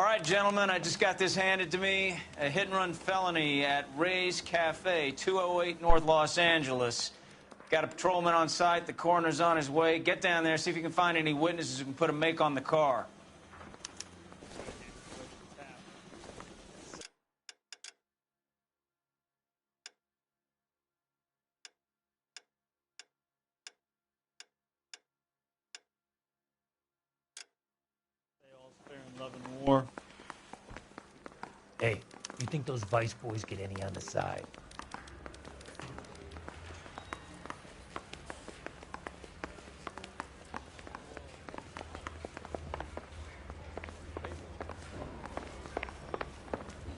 All right, gentlemen, I just got this handed to me. A hit-and-run felony at Ray's Cafe, 208 North Los Angeles. Got a patrolman on site. The coroner's on his way. Get down there, see if you can find any witnesses who can put a make on the car. Love and war. Hey, you think those Vice boys get any on the side?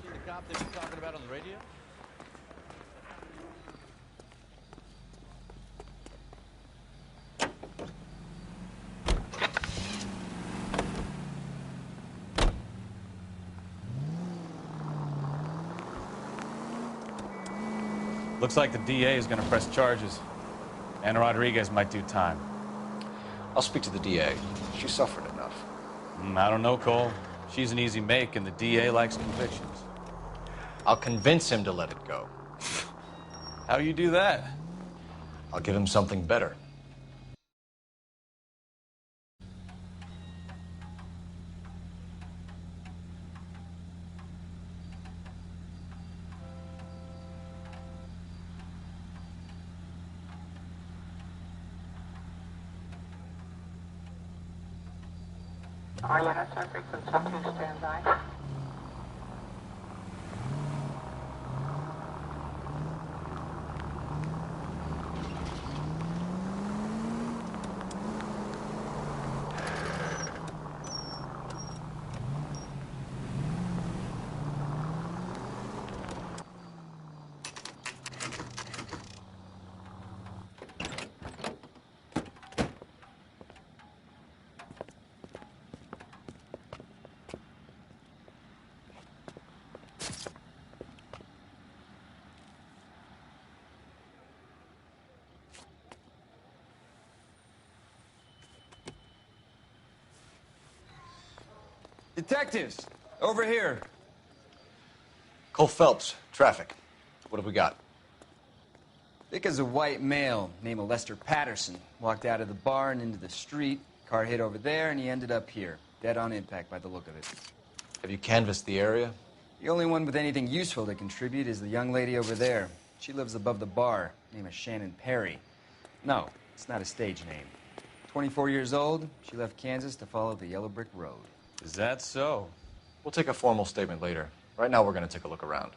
See the cop they were talking about on the radio? Looks like the DA is going to press charges. Anna Rodriguez might do time. I'll speak to the DA. She suffered enough. I don't know, Cole. She's an easy make, and the DA likes convictions. I'll convince him to let it go. How do you do that? I'll give him something better. Ariana, subject and subject stand by. Detectives, over here. Cole Phelps, traffic. What have we got? Thick as a white male, name of Lester Patterson. Walked out of the bar and into the street. Car hit over there, and he ended up here. Dead on impact by the look of it. Have you canvassed the area? The only one with anything useful to contribute is the young lady over there. She lives above the bar. Name is Shannon Perry. No, it's not a stage name. 24 years old, she left Kansas to follow the yellow brick road. Is that so? We'll take a formal statement later. Right now, we're going to take a look around.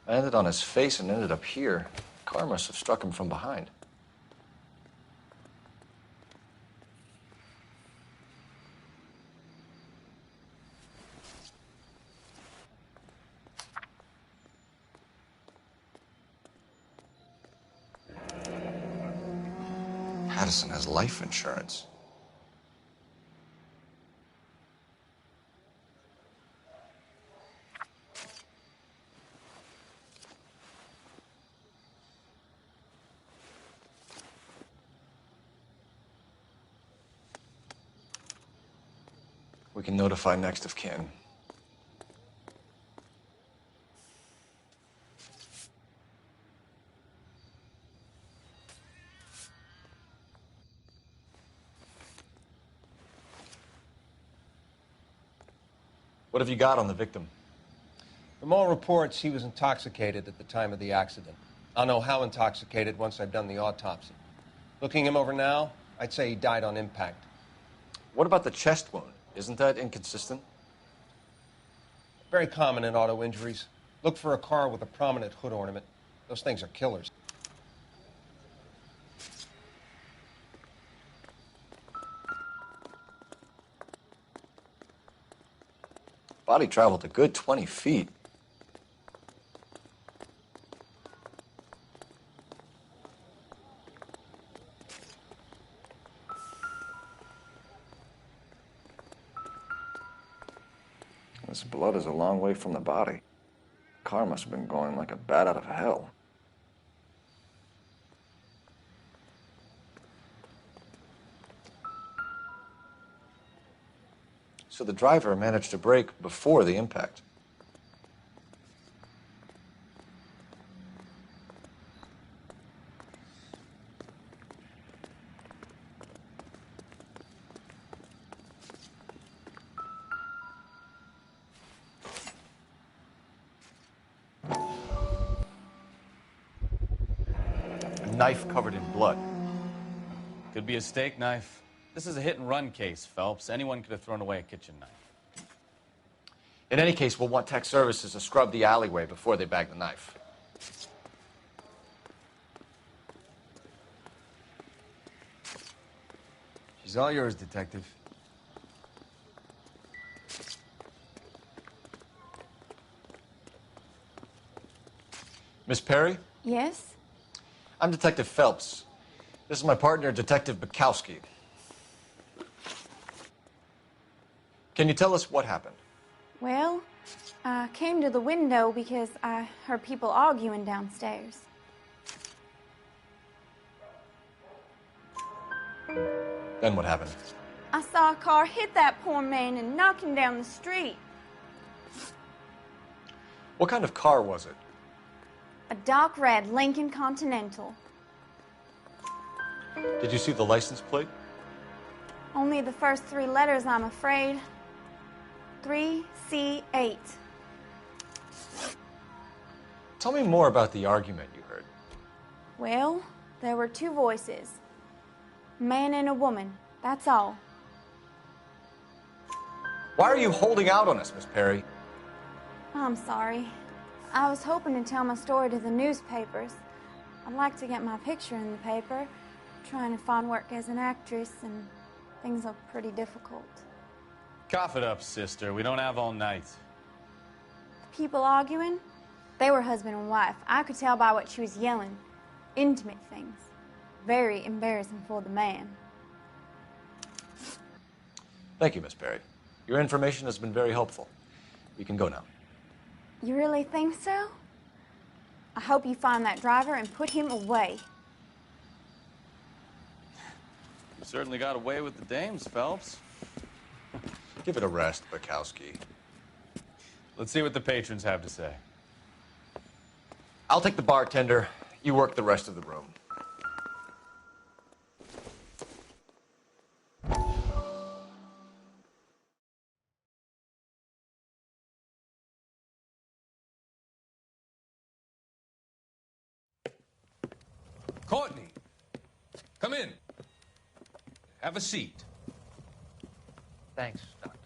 I landed on his face and ended up here. The car must have struck him from behind. Patterson has life insurance. We can notify next of kin. What have you got on the victim? From all reports, he was intoxicated at the time of the accident. I'll know how intoxicated once I've done the autopsy. Looking him over now, I'd say he died on impact. What about the chest wound? Isn't that inconsistent? Very common in auto injuries. Look for a car with a prominent hood ornament. Those things are killers. Body traveled a good 20 feet. This blood is a long way from the body. Car must have been going like a bat out of hell. So the driver managed to brake before the impact. A knife covered in blood. Could be a steak knife. This is a hit-and-run case, Phelps. Anyone could have thrown away a kitchen knife. In any case, we'll want tech services to scrub the alleyway before they bag the knife. She's all yours, Detective. Miss Perry? Yes? I'm Detective Phelps. This is my partner, Detective Bukowski. Can you tell us what happened? Well, I came to the window because I heard people arguing downstairs. Then what happened? I saw a car hit that poor man and knock him down the street. What kind of car was it? A dark red Lincoln Continental. Did you see the license plate? Only the first 3 letters, I'm afraid. 3C8. Tell me more about the argument you heard. Well, there were 2 voices. A man and a woman, that's all. Why are you holding out on us, Miss Perry? I'm sorry. I was hoping to tell my story to the newspapers. I'd like to get my picture in the paper. Trying to find work as an actress, and things are pretty difficult. Cough it up, sister. We don't have all night. People arguing? They were husband and wife. I could tell by what she was yelling. Intimate things. Very embarrassing for the man. Thank you, Miss Perry. Your information has been very helpful. You can go now. You really think so? I hope you find that driver and put him away. You certainly got away with the dames, Phelps. Give it a rest, Bukowski. Let's see what the patrons have to say. I'll take the bartender. You work the rest of the room. Courtney, come in. Have a seat. Thanks, Doctor.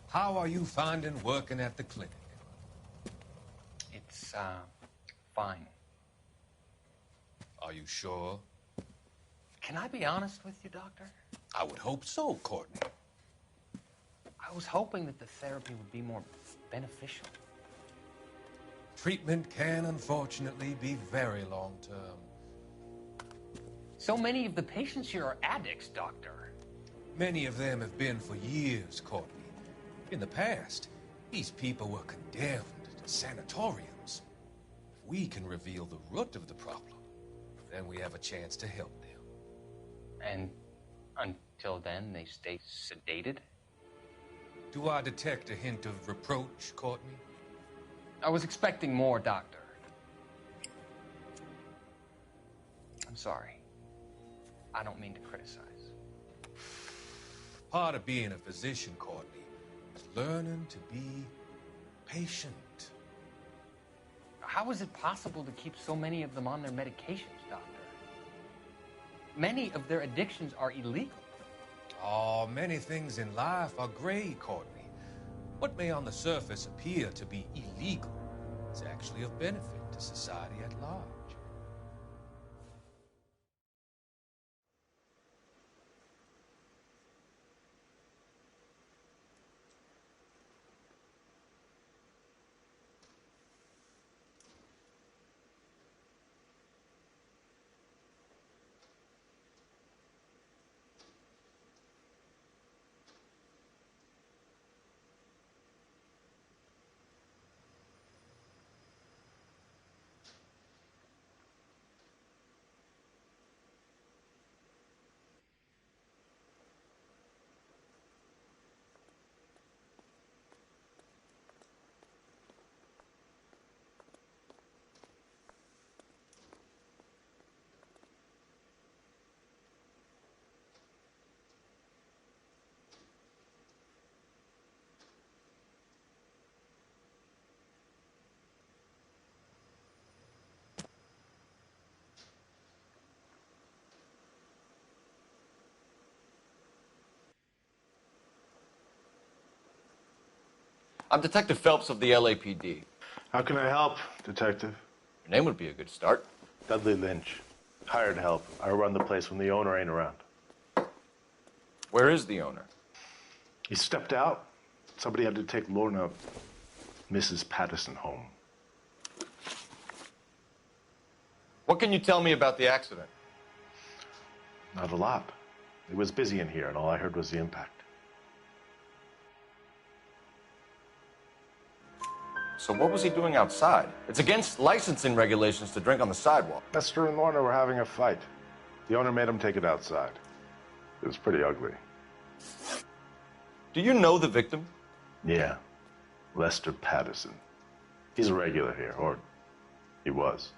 How are you finding working at the clinic? It's, fine. Are you sure? Can I be honest with you, Doctor? I would hope so, Courtney. I was hoping that the therapy would be more beneficial. Treatment can, unfortunately, be very long-term. So many of the patients here are addicts, Doctor. Many of them have been for years, Courtney. In the past, these people were condemned to sanatoriums. If we can reveal the root of the problem, then we have a chance to help them. And until then, they stay sedated? Do I detect a hint of reproach, Courtney? I was expecting more, Doctor. I'm sorry. I don't mean to criticize. Part of being a physician, Courtney, is learning to be patient. How is it possible to keep so many of them on their medications, Doctor? Many of their addictions are illegal. Oh, many things in life are gray, Courtney. What may on the surface appear to be illegal is actually of benefit to society at large. I'm Detective Phelps of the LAPD. How can I help, Detective? Your name would be a good start. Dudley Lynch. Hired help. I run the place when the owner ain't around. Where is the owner? He stepped out. Somebody had to take Lorna, Mrs. Patterson, home. What can you tell me about the accident? Not a lot. It was busy in here, and all I heard was the impact. So what was he doing outside? It's against licensing regulations to drink on the sidewalk. Lester and Lorna were having a fight. The owner made him take it outside. It was pretty ugly. Do you know the victim? Yeah. Lester Patterson. He's a regular here, or he was.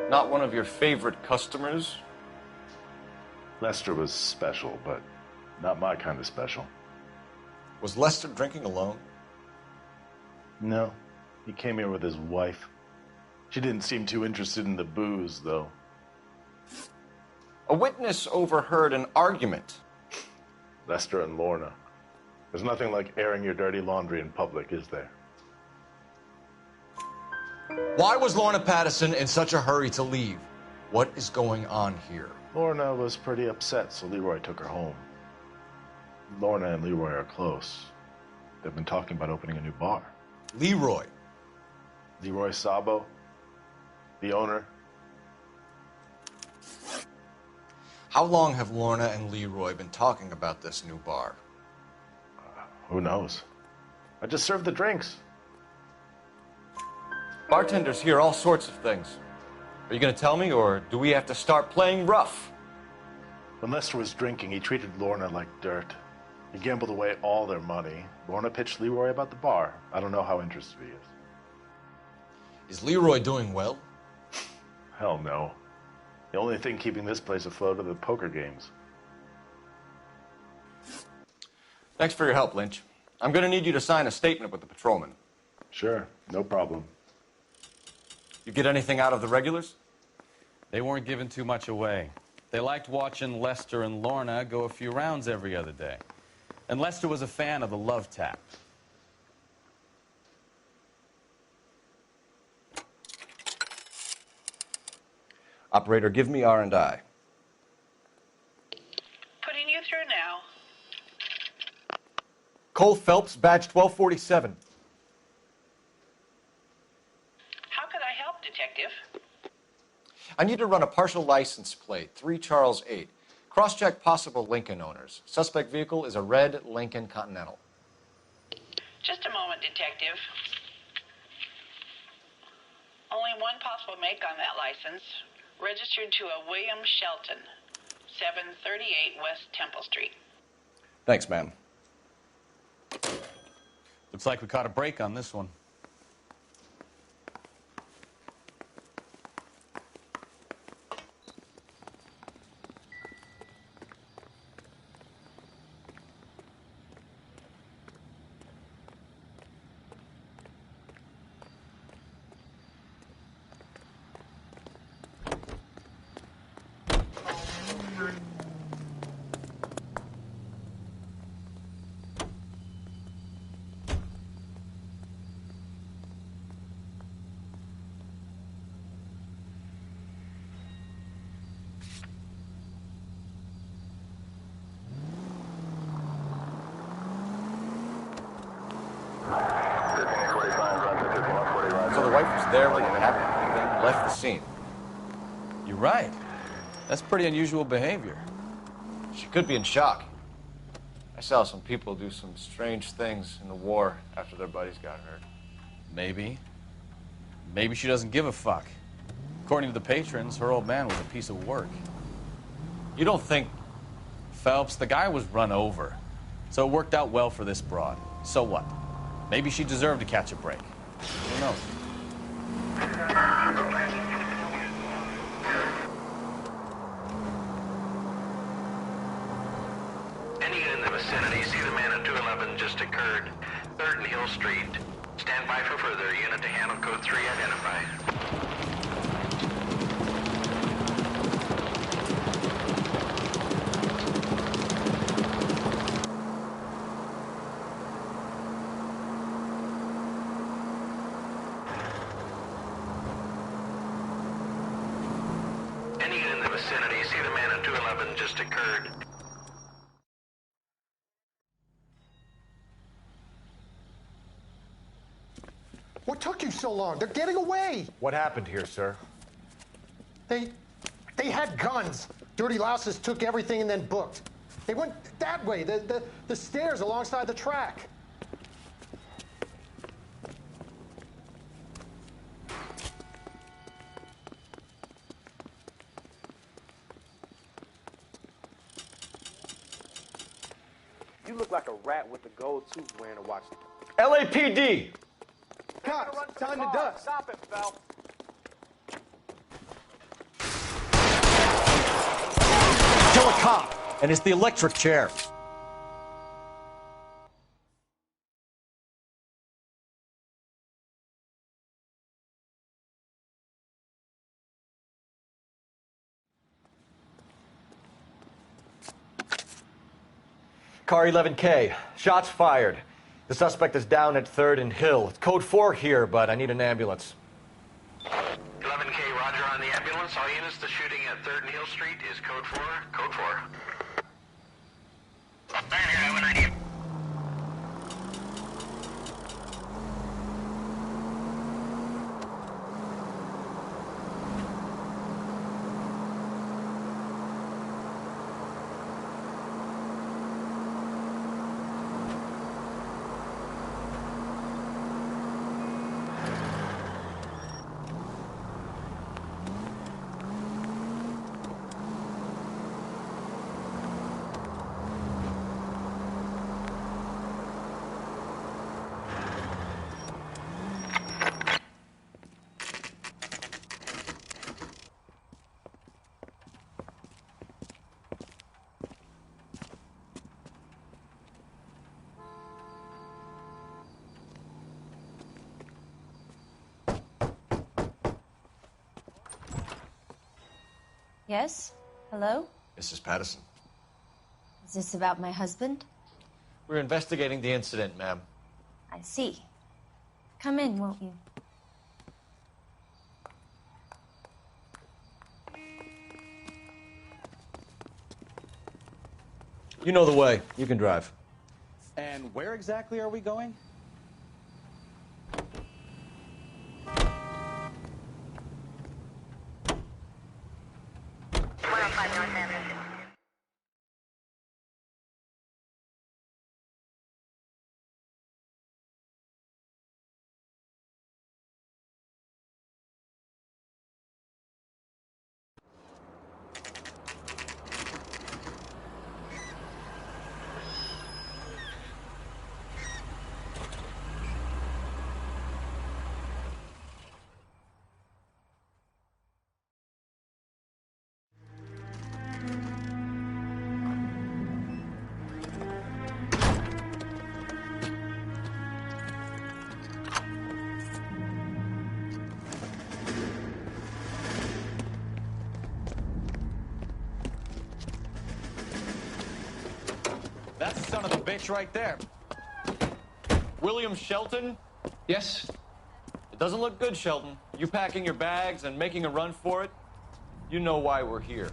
Not one of your favorite customers? Lester was special, but not my kind of special. Was Lester drinking alone? No. He came here with his wife. She didn't seem too interested in the booze, though. A witness overheard an argument. Lester and Lorna. There's nothing like airing your dirty laundry in public, is there? Why was Lorna Patterson in such a hurry to leave? What is going on here? Lorna was pretty upset, so Leroy took her home. Lorna and Leroy are close. They've been talking about opening a new bar. Leroy? Leroy Sabo, the owner. How long have Lorna and Leroy been talking about this new bar? Who knows? I just served the drinks. Bartenders hear all sorts of things. Are you going to tell me, or do we have to start playing rough? When Lester was drinking, he treated Lorna like dirt. He gambled away all their money. Lorna pitched Leroy about the bar. I don't know how interested he is. Is Leroy doing well? Hell no. The only thing keeping this place afloat are the poker games. Thanks for your help, Lynch. I'm going to need you to sign a statement with the patrolman. Sure, no problem. You get anything out of the regulars? They weren't giving too much away. They liked watching Lester and Lorna go a few rounds every other day. And Lester was a fan of the love tap. Operator, give me R&I. Putting you through now. Cole Phelps, badge 1247. How could I help, Detective? I need to run a partial license plate, 3 Charles 8. Cross-check possible Lincoln owners. Suspect vehicle is a red Lincoln Continental. Just a moment, Detective. Only one possible make on that license. Registered to a William Shelton, 738 West Temple Street. Thanks, ma'am. Looks like we caught a break on this one. So the wife was there when it happened, then left the scene. You're right. That's pretty unusual behavior. She could be in shock. I saw some people do some strange things in the war after their buddies got hurt. Maybe. Maybe she doesn't give a fuck. According to the patrons, her old man was a piece of work. You don't think... Phelps, the guy was run over. So it worked out well for this broad. So what? Maybe she deserved to catch a break. Who knows? Any in the vicinity, see the man at 211 just occurred. 3rd and Hill Street. Stand by for further. Unit to handle code 3 identified. vicinity. See the man at 211 just occurred. What took you so long? They're getting away. What happened here, sir? They had guns. Dirty louses took everything and then booked. They went that way, the stairs alongside the track. You look like a rat with a gold tooth wearing a watch. LAPD! Cops, time to duck. Stop it, Phelps. Kill a cop, and it's the electric chair. Car 11K, shots fired. The suspect is down at 3rd and Hill. It's code 4 here, but I need an ambulance. 11K, roger on the ambulance. All units, the shooting at 3rd and Hill Street is code 4. Code 4. Yes? Hello? Mrs. Patterson. Is this about my husband? We're investigating the incident, ma'am. I see. Come in, won't you? You know the way. You can drive. And where exactly are we going? That's the son of the bitch right there. William Shelton? Yes? It doesn't look good, Shelton. You packing your bags and making a run for it? You know why we're here.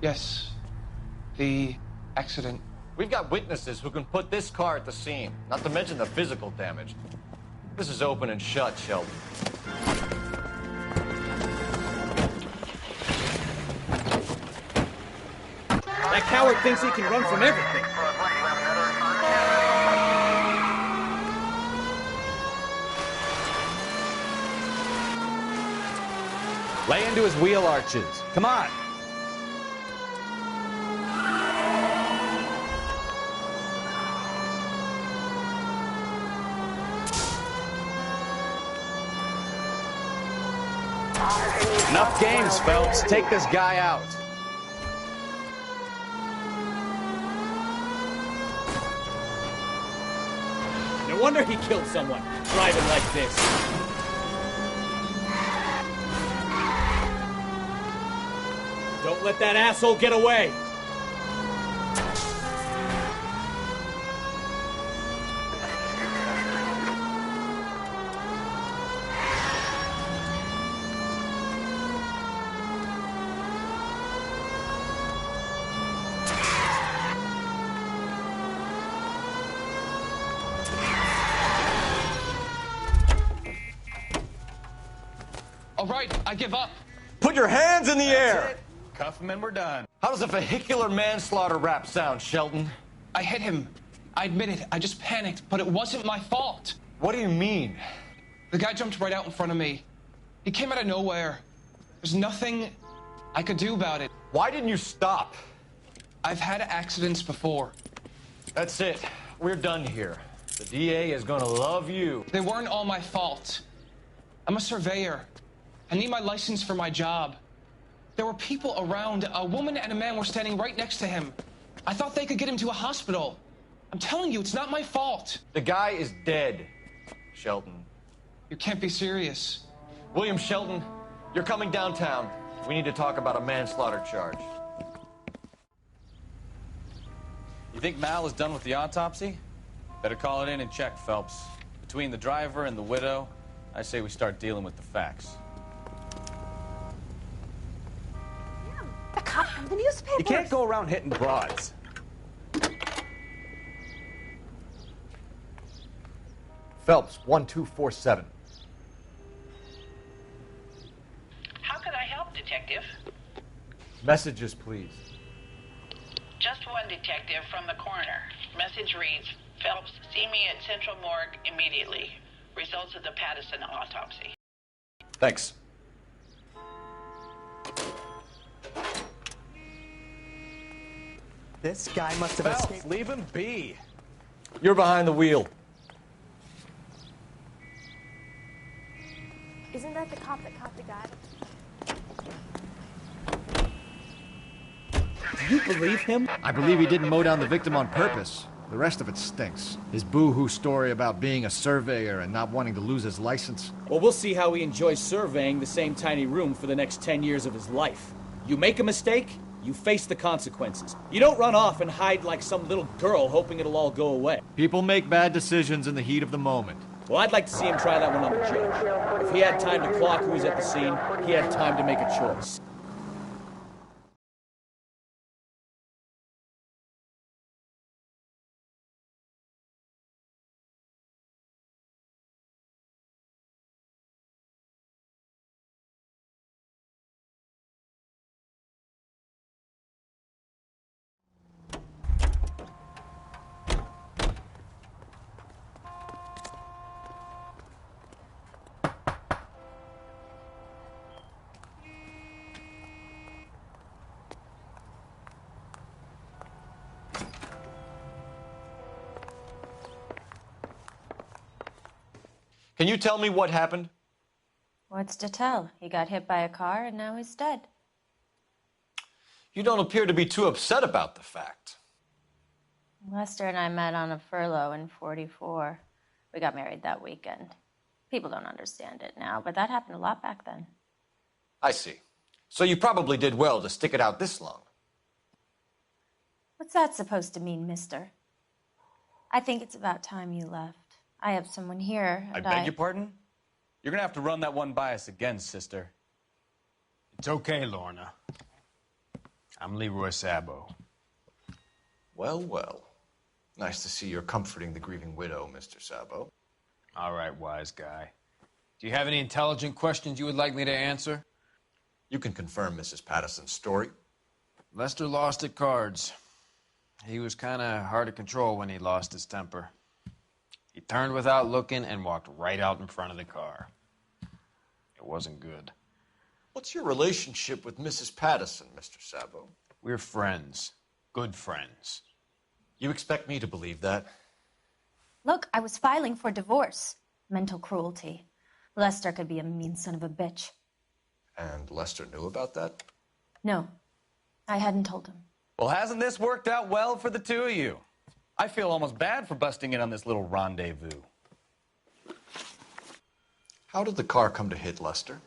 Yes. The accident. We've got witnesses who can put this car at the scene, not to mention the physical damage. This is open and shut, Shelton. That coward thinks he can run from everything. Lay into his wheel arches. Come on. Enough games, Phelps. Take this guy out. No wonder he killed someone, driving like this. Don't let that asshole get away. right. I give up. Put your hands in the air! That's it. Cuff him and we're done. How does a vehicular manslaughter rap sound, Shelton? I hit him. I admit it. I just panicked, but it wasn't my fault. What do you mean? The guy jumped right out in front of me. He came out of nowhere. There's nothing I could do about it. Why didn't you stop? I've had accidents before. That's it. We're done here. The DA is gonna love you. They weren't all my fault. I'm a surveyor. I need my license for my job. There were people around. A woman and a man were standing right next to him. I thought they could get him to a hospital. I'm telling you, it's not my fault. The guy is dead, Shelton. You can't be serious. William Shelton, you're coming downtown. We need to talk about a manslaughter charge. You think Mal is done with the autopsy? Better call it in and check, Phelps. Between the driver and the widow, I say we start dealing with the facts. A cop from the newspaper. You can't go around hitting broads. Phelps, 1247. How could I help, Detective? Messages, please. Just one detective from the coroner. Message reads, Phelps, see me at Central Morgue immediately. Results of the Pattison autopsy. Thanks. This guy must have Phelps, escaped. leave him be. You're behind the wheel. Isn't that the cop that caught the guy? Do you believe him? I believe he didn't mow down the victim on purpose. The rest of it stinks. His boo-hoo story about being a surveyor and not wanting to lose his license. Well, we'll see how he enjoys surveying the same tiny room for the next 10 years of his life. You make a mistake, you face the consequences. You don't run off and hide like some little girl hoping it'll all go away. People make bad decisions in the heat of the moment. Well, I'd like to see him try that one on the judge. If he had time to clock who was at the scene, he had time to make a choice. Can you tell me what happened? What's to tell? He got hit by a car and now he's dead. You don't appear to be too upset about the fact. Lester and I met on a furlough in '44. We got married that weekend. People don't understand it now, but that happened a lot back then. I see. So you probably did well to stick it out this long. What's that supposed to mean, mister? I think it's about time you left. I have someone here, I and beg your pardon? You're gonna have to run that one by us again, sister. It's okay, Lorna. I'm Leroy Sabo. Well, well. Nice to see you're comforting the grieving widow, Mr. Sabo. All right, wise guy. Do you have any intelligent questions you would like me to answer? You can confirm Mrs. Patterson's story. Lester lost at cards. He was kind of hard to control when he lost his temper. He turned without looking and walked right out in front of the car. It wasn't good. What's your relationship with Mrs. Patterson, Mr. Sabo? We're friends. Good friends. You expect me to believe that? Look, I was filing for divorce. Mental cruelty. Lester could be a mean son of a bitch. And Lester knew about that? No, I hadn't told him. Well, hasn't this worked out well for the two of you? I feel almost bad for busting in on this little rendezvous. How did the car come to hit Lester?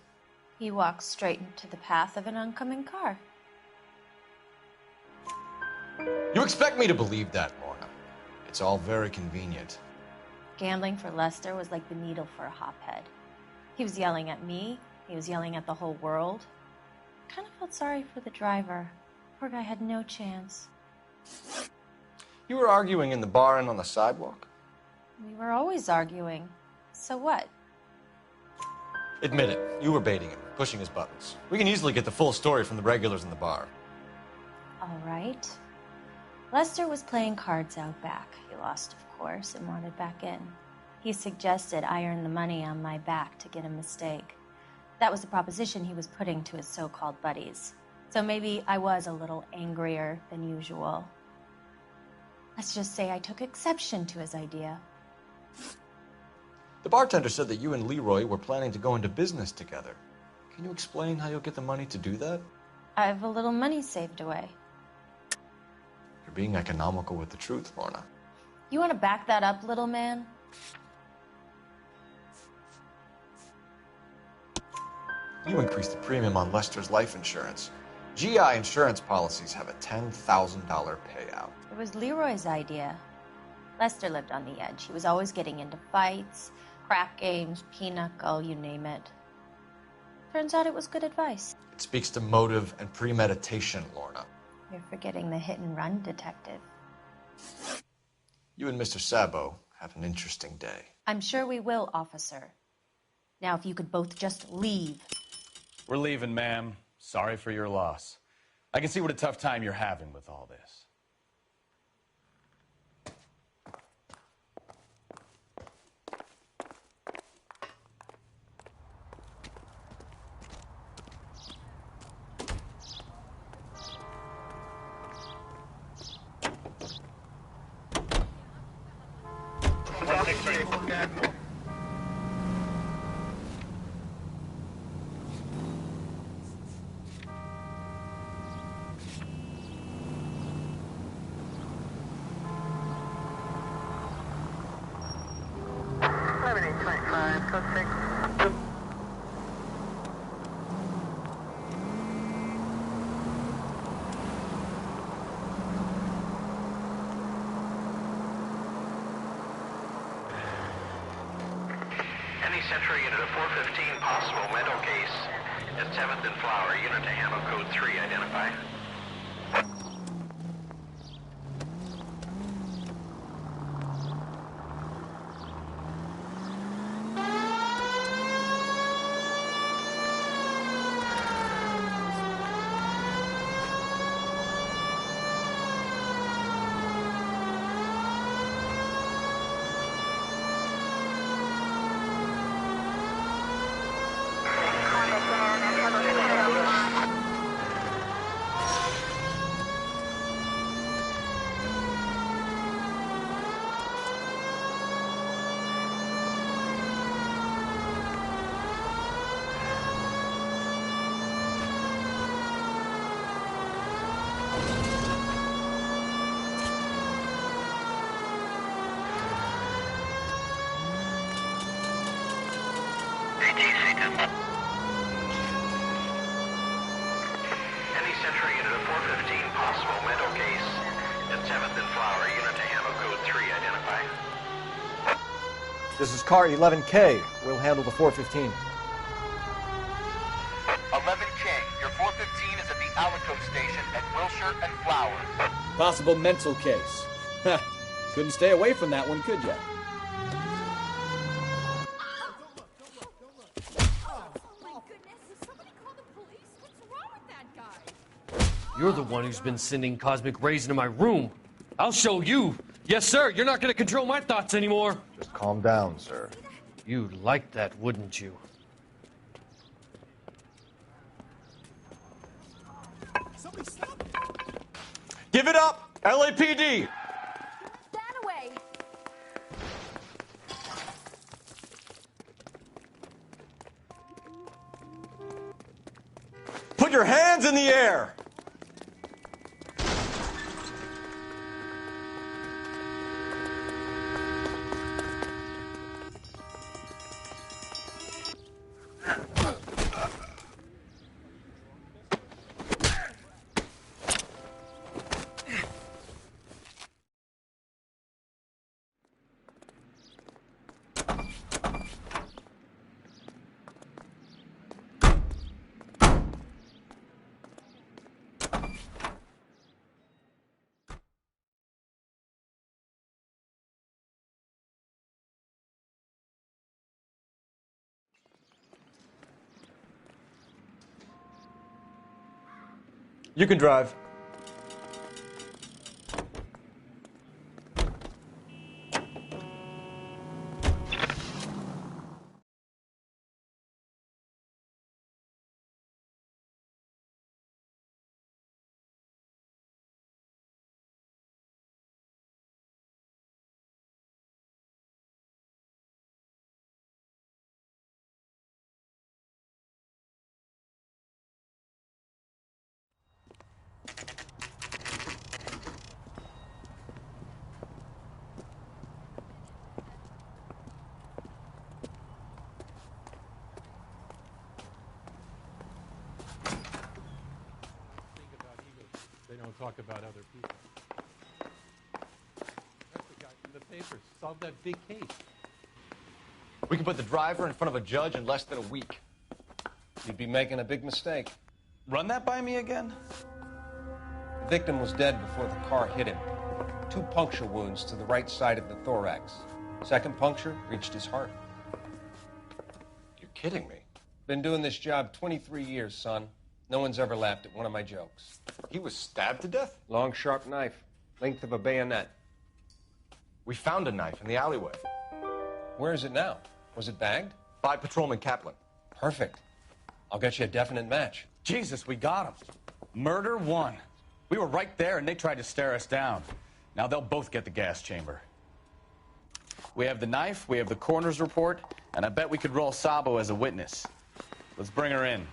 He walked straight into the path of an oncoming car. You expect me to believe that, Lorna? It's all very convenient. Gambling for Lester was like the needle for a hophead. He was yelling at me. He was yelling at the whole world. I kind of felt sorry for the driver. Poor guy had no chance. You were arguing in the bar and on the sidewalk? We were always arguing. So what? Admit it, you were baiting him. pushing his buttons. We can easily get the full story from the regulars in the bar. All right. Lester was playing cards out back. He lost, of course, and wanted back in. He suggested I earn the money on my back to get a mistake. That was the proposition he was putting to his so-called buddies. So maybe I was a little angrier than usual. Let's just say I took exception to his idea. The bartender said that you and Leroy were planning to go into business together. Can you explain how you'll get the money to do that? I have a little money saved away. You're being economical with the truth, Lorna. You want to back that up, little man? You increased the premium on Lester's life insurance. GI insurance policies have a $10,000 payout. It was Leroy's idea. Lester lived on the edge. He was always getting into fights, crack games, pinochle, you name it. Turns out it was good advice. It speaks to motive and premeditation, Lorna. You're forgetting the hit-and-run detective. You and Mr. Sabo have an interesting day. I'm sure we will, officer. Now, if you could both just leave. We're leaving, ma'am. Sorry for your loss. I can see what a tough time you're having with all this. Any Central unit of 415 possible mental case at 7th and Flower, unit to handle code 3, identify. Any Central unit of 415 possible mental case at 7th and Flower, unit to handle code 3, identify. This is car 11K. We'll handle the 415. 11K, your 415 is at the Alico station at Wilshire and Flower. Possible mental case. Ha! Couldn't stay away from that one, could ya? You're the one who's been sending cosmic rays into my room. I'll show you. Yes, sir. You're not going to control my thoughts anymore. Just calm down, sir. You'd like that, wouldn't you? Give it up! LAPD! Away. Put your hands in the air! You can drive. They don't talk about other people. That's the guy from the papers. Solved that big case. We can put the driver in front of a judge in less than a week. You'd be making a big mistake. Run that by me again? The victim was dead before the car hit him. 2 puncture wounds to the right side of the thorax. Second puncture reached his heart. You're kidding me. Been doing this job 23 years, son. No one's ever laughed at one of my jokes. He was stabbed to death? Long, sharp knife. Length of a bayonet. We found a knife in the alleyway. Where is it now? Was it bagged? By Patrolman Kaplan. Perfect. I'll get you a definite match. Jesus, we got him. Murder 1. We were right there and they tried to stare us down. Now they'll both get the gas chamber. We have the knife, we have the coroner's report, and I bet we could roll Sabo as a witness. Let's bring her in.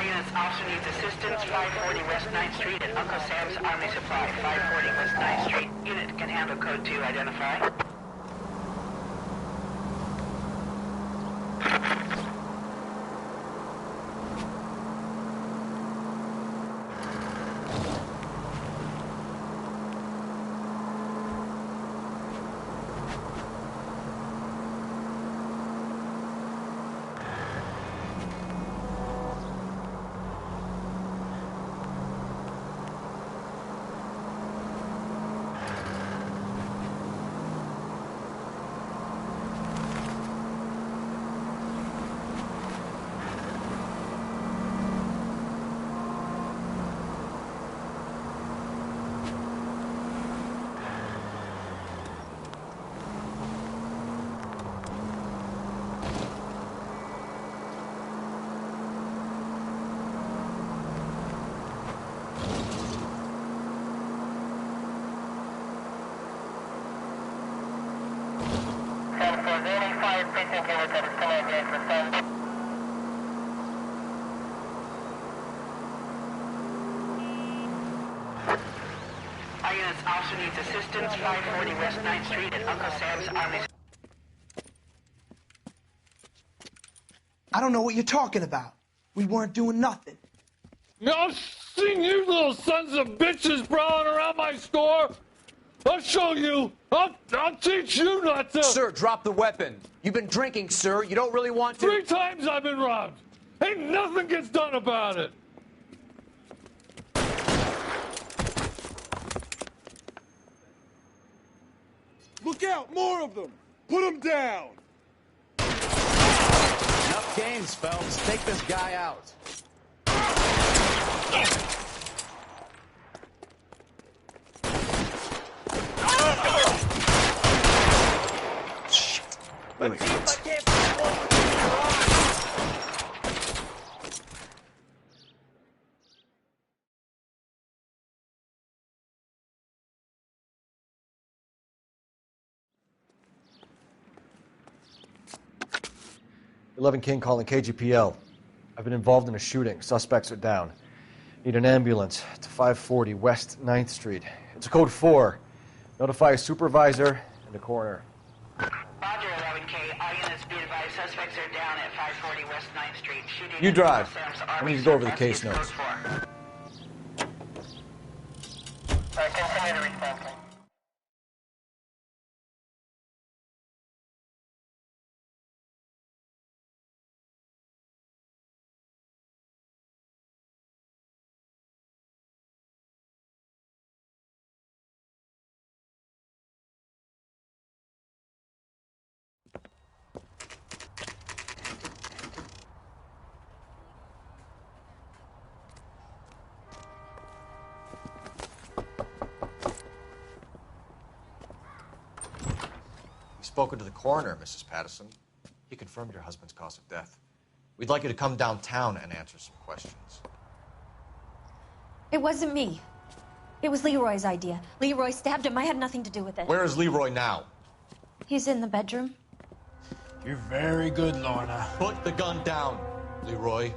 Units also needs assistance, 540 West 9th Street at Uncle Sam's Army Supply, 540 West 9th Street. Unit can handle code 2, identify. Our units also needs assistance, 540 West 9th Street at Uncle Sam's Army. I don't know what you're talking about. We weren't doing nothing. I've seen you little sons of bitches prowling around my store. I'll show you. I'll teach you not to. Sir, drop the weapon. You've been drinking, sir. You don't really want to. 3 times I've been robbed. Ain't nothing gets done about it. Look out, more of them. Put them down. Enough games, Phelps. Take this guy out. Really? 11 King calling KGPL. I've been involved in a shooting. Suspects are down. Need an ambulance to 540 West 9th Street. It's a code 4. Notify a supervisor and a coroner. Roger, 11K. All units be advised. Suspects are down at 540 West 9th Street. Shooting You at drive. Sam's I Army need to go over the Surplus case is code notes. 4. Continue to respond. We've spoken to the coroner, Mrs. Patterson. He confirmed your husband's cause of death. We'd like you to come downtown and answer some questions. It wasn't me. It was Leroy's idea. Leroy stabbed him. I had nothing to do with it. Where is Leroy now? He's in the bedroom. You're very good, Lorna. Put the gun down, Leroy.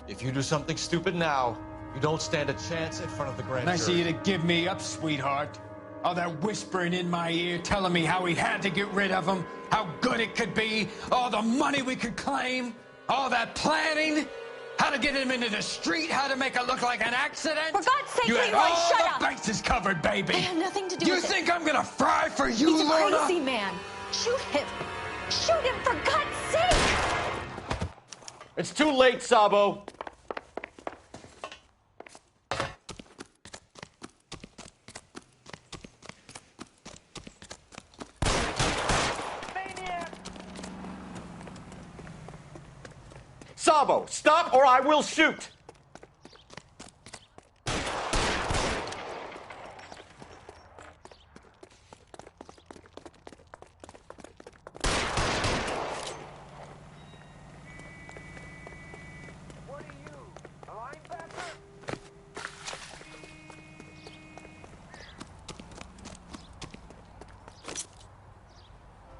If you do something stupid now, you don't stand a chance in front of the grand Nice of jury. you to give me up, sweetheart. All that whispering in my ear, telling me how we had to get rid of him, how good it could be, all the money we could claim, all that planning, how to get him into the street, how to make it look like an accident. For God's sake, you had Leroy, all shut the up. bases covered, baby. I had nothing to do you with it. You think I'm gonna fry for you, He's a Lorna? crazy man. Shoot him. Shoot him, for God's sake. It's too late, Sabo. Sabo, stop or I will shoot!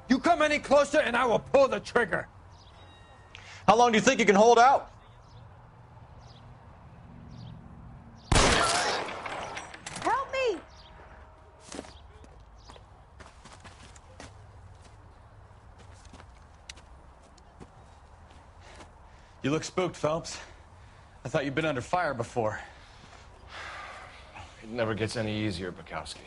You come any closer and I will pull the trigger. How long do you think you can hold out? Help me. You look spooked, Phelps. I thought you'd been under fire before. It never gets any easier, Bukowski.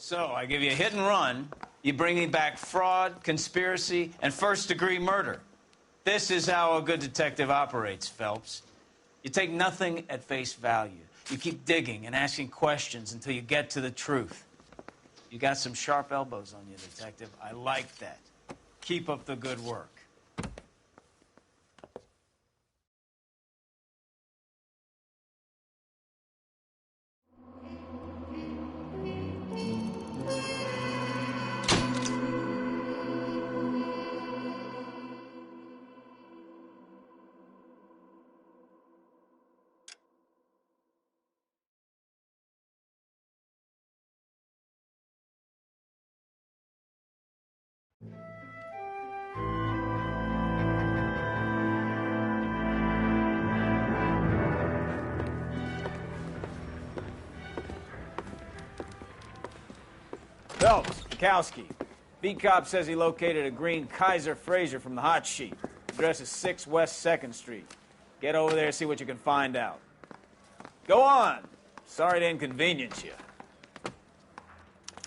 So, I give you a hit and run. You bring me back fraud, conspiracy, and first-degree murder. This is how a good detective operates, Phelps. You take nothing at face value. You keep digging and asking questions until you get to the truth. You got some sharp elbows on you, detective. I like that. Keep up the good work. Phelps, Bukowski. Beat cop says he located a green Kaiser Fraser from the hot sheet. Address is 6 West 2nd Street. Get over there and see what you can find out. Go on. Sorry to inconvenience you.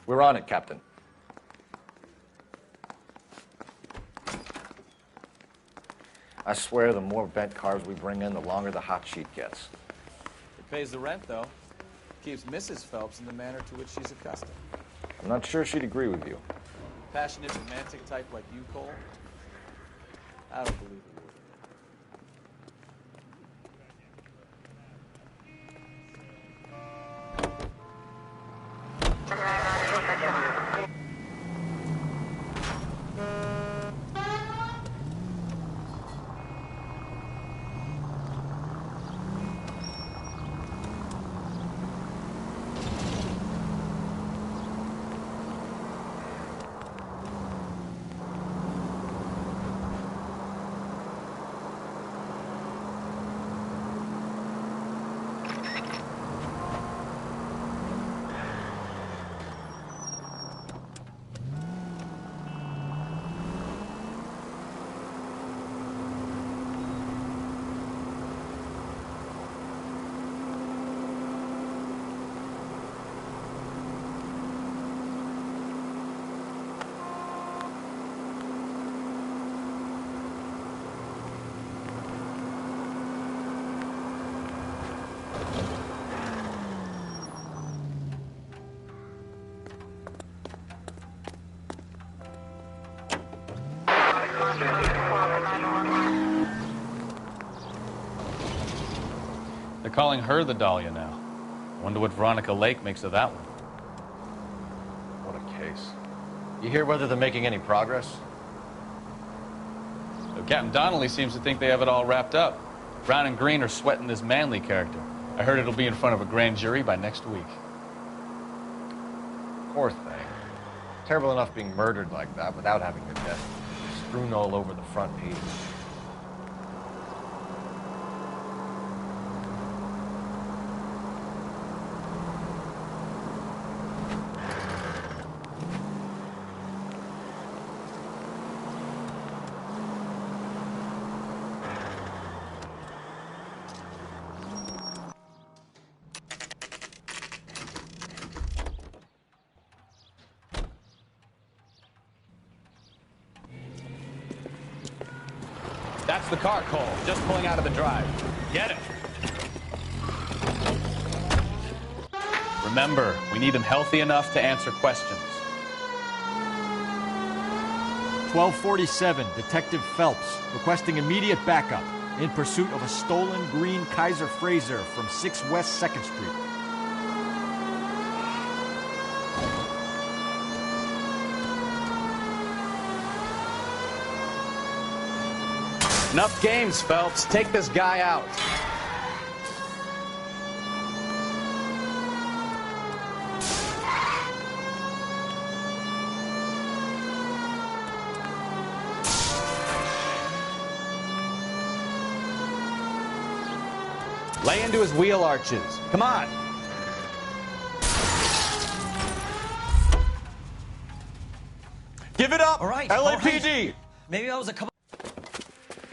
We're on it, Captain. I swear the more bent cars we bring in, the longer the hot sheet gets. It pays the rent, though. Keeps Mrs. Phelps in the manner to which she's accustomed. I'm not sure she'd agree with you. Passionate, romantic type like you, Cole? I don't believe it. They're calling her the Dahlia now. Wonder what Veronica Lake makes of that one. What a case. You hear whether they're making any progress? So Captain Donnelly seems to think they have it all wrapped up. Brown and Green are sweating this Manley character. I heard it'll be in front of a grand jury by next week. Poor thing. Terrible enough being murdered like that without having her death strewn all over the front page. That's the car, Cole. Just pulling out of the drive. Get it. Remember, we need him healthy enough to answer questions. 1247, Detective Phelps, requesting immediate backup in pursuit of a stolen green Kaiser Frazer from 6 West 2nd Street. Enough games, Phelps. Take this guy out. Lay into his wheel arches. Come on. Give it up! All right. LAPD! All right. Maybe that was a couple.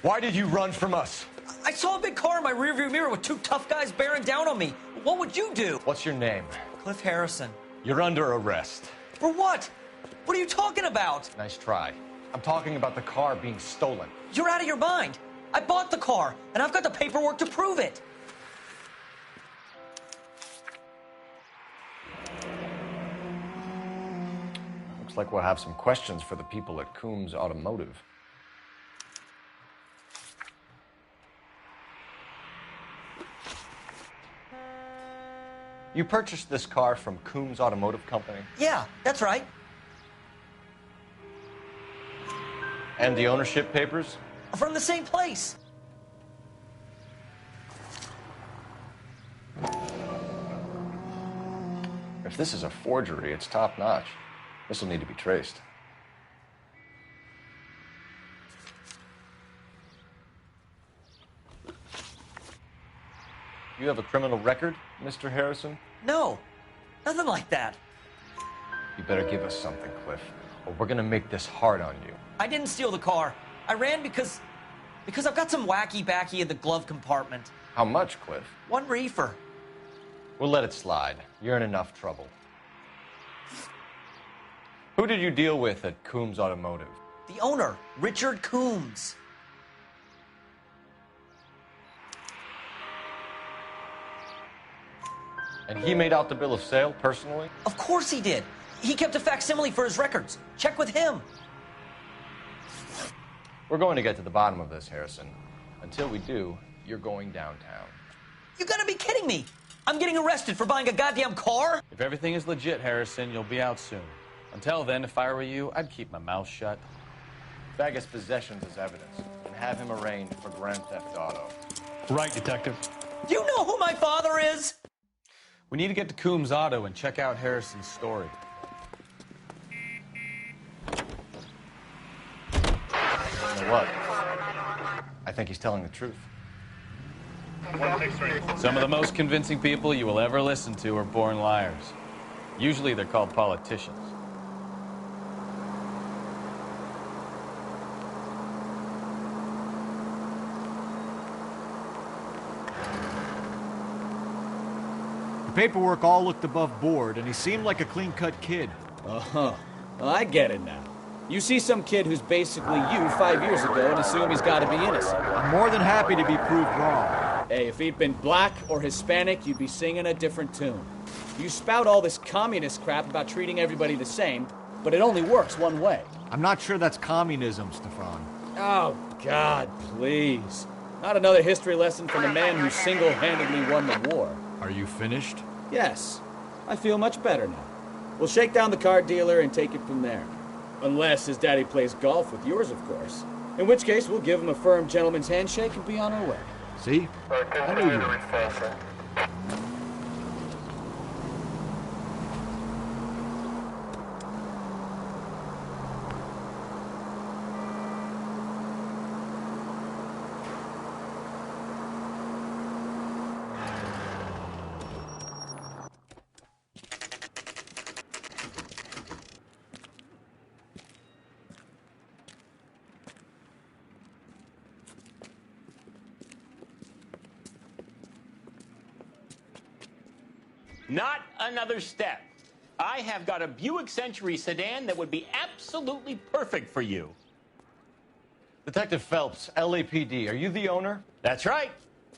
Why did you run from us? I saw a big car in my rearview mirror with 2 tough guys bearing down on me. What would you do? What's your name? Cliff Harrison. You're under arrest. For what? What are you talking about? Nice try. I'm talking about the car being stolen. You're out of your mind. I bought the car, and I've got the paperwork to prove it. Looks like we'll have some questions for the people at Coombs Automotive. You purchased this car from Coombs Automotive Company? Yeah, that's right. And the ownership papers? From the same place. If this is a forgery, it's top-notch. This will need to be traced. You have a criminal record, Mr. Harrison? No, nothing like that. You better give us something, Cliff, or we're gonna make this hard on you. I didn't steal the car. I ran because I've got some wacky backy in the glove compartment. How much, Cliff? 1 reefer. We'll let it slide. You're in enough trouble. Who did you deal with at Coombs Automotive? The owner, Richard Coombs. And he made out the bill of sale personally? Of course he did. He kept a facsimile for his records. Check with him. We're going to get to the bottom of this, Harrison. Until we do, you're going downtown. You gotta be kidding me. I'm getting arrested for buying a goddamn car? If everything is legit, Harrison, you'll be out soon. Until then, if I were you, I'd keep my mouth shut. Bag his possessions as evidence and have him arraigned for Grand Theft Auto. Right, Detective. Do you know who my father is? We need to get to Coombs Auto and check out Harrison's story. You know what? I think he's telling the truth. Some of the most convincing people you will ever listen to are born liars. Usually they're called politicians. The paperwork all looked above board, and he seemed like a clean-cut kid. Uh-huh. Well, I get it now. You see some kid who's basically you 5 years ago and assume he's got to be innocent. I'm more than happy to be proved wrong. Hey, if he'd been black or Hispanic, you'd be singing a different tune. You spout all this communist crap about treating everybody the same, but it only works one way. I'm not sure that's communism, Stefan. Oh, God, please. Not another history lesson from the man who single-handedly won the war. Are you finished? Yes. I feel much better now. We'll shake down the car dealer and take it from there. Unless his daddy plays golf with yours, of course. In which case, we'll give him a firm gentleman's handshake and be on our way. See? I knew you would. Not another step. I have got a Buick Century sedan that would be absolutely perfect for you. Detective Phelps, LAPD, are you the owner? That's right.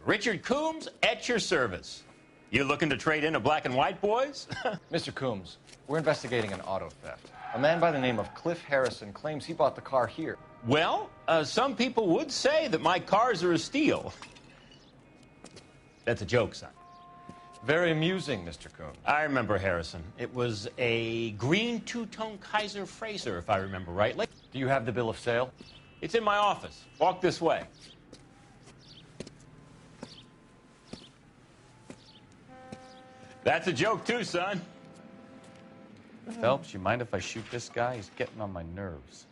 Richard Coombs at your service. You looking to trade in a black and white, boys? Mr. Coombs, we're investigating an auto theft. A man by the name of Cliff Harrison claims he bought the car here. Well, some people would say that my cars are a steal. That's a joke, son. Very amusing, Mr. Coombs. I remember Harrison. It was a green two-tone Kaiser Frazer, if I remember rightly. Do you have the bill of sale? It's in my office. Walk this way. That's a joke, too, son. Phelps, you mind if I shoot this guy? He's getting on my nerves.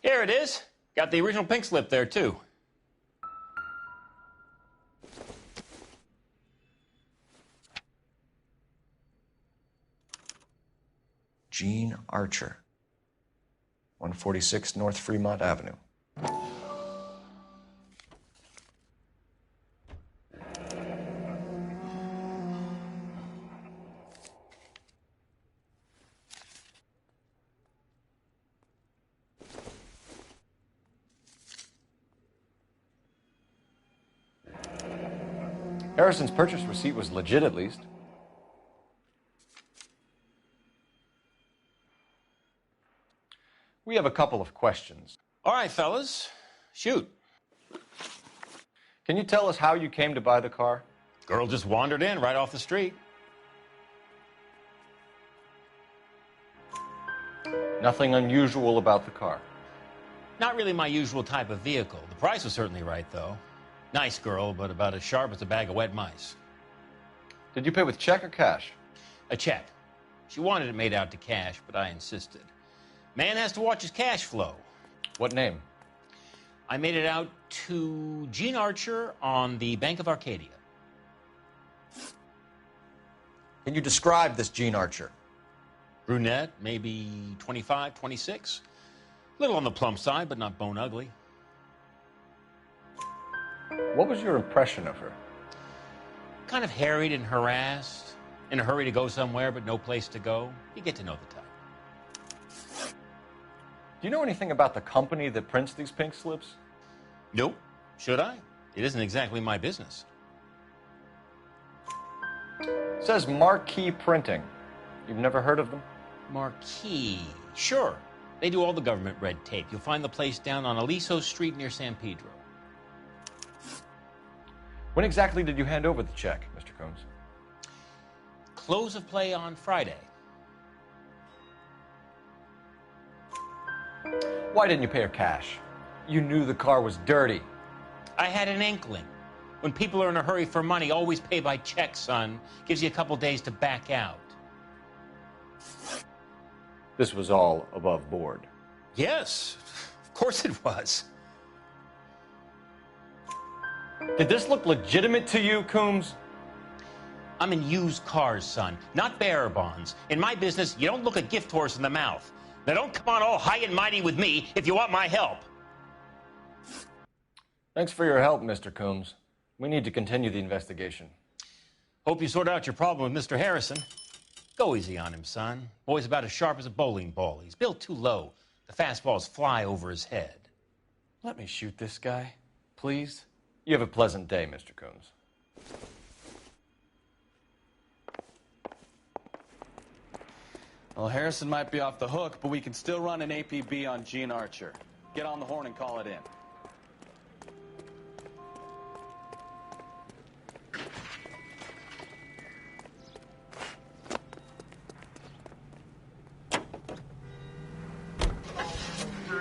Here it is. Got the original pink slip there, too. Gene Archer, 146 North Fremont Avenue. Harrison's purchase receipt was legit, at least. We have a couple of questions. All right, fellas. Shoot. Can you tell us how you came to buy the car? Girl just wandered in right off the street. Nothing unusual about the car. Not really my usual type of vehicle. The price was certainly right, though. Nice girl, but about as sharp as a bag of wet mice. Did you pay with check or cash? A check. She wanted it made out to cash, but I insisted. Man has to watch his cash flow. What name? I made it out to Gene Archer on the Bank of Arcadia. Can you describe this Gene Archer? Brunette, maybe 25, 26. Little on the plump side, but not bone ugly. What was your impression of her? Kind of harried and harassed, in a hurry to go somewhere, but no place to go. You get to know the type. Do you know anything about the company that prints these pink slips? Nope. Should I? It isn't exactly my business. It says Marquee Printing. You've never heard of them? Marquee. Sure. They do all the government red tape. You'll find the place down on Aliso Street near San Pedro. When exactly did you hand over the check, Mr. Combs? Close of play on Friday. Why didn't you pay her cash? You knew the car was dirty. I had an inkling. When people are in a hurry for money, always pay by check, son. Gives you a couple days to back out. This was all above board. Yes, of course it was. Did this look legitimate to you, Coombs? I'm in used cars, son, not bearer bonds. In my business, you don't look a gift horse in the mouth. Now don't come on all high and mighty with me if you want my help. Thanks for your help, Mr. Coombs. We need to continue the investigation. Hope you sort out your problem with Mr. Harrison. Go easy on him, son. Boy's about as sharp as a bowling ball. He's built too low. The fastballs fly over his head. Let me shoot this guy, please. You have a pleasant day, Mr. Coombs. Well, Harrison might be off the hook, but we can still run an APB on Gene Archer. Get on the horn and call it in.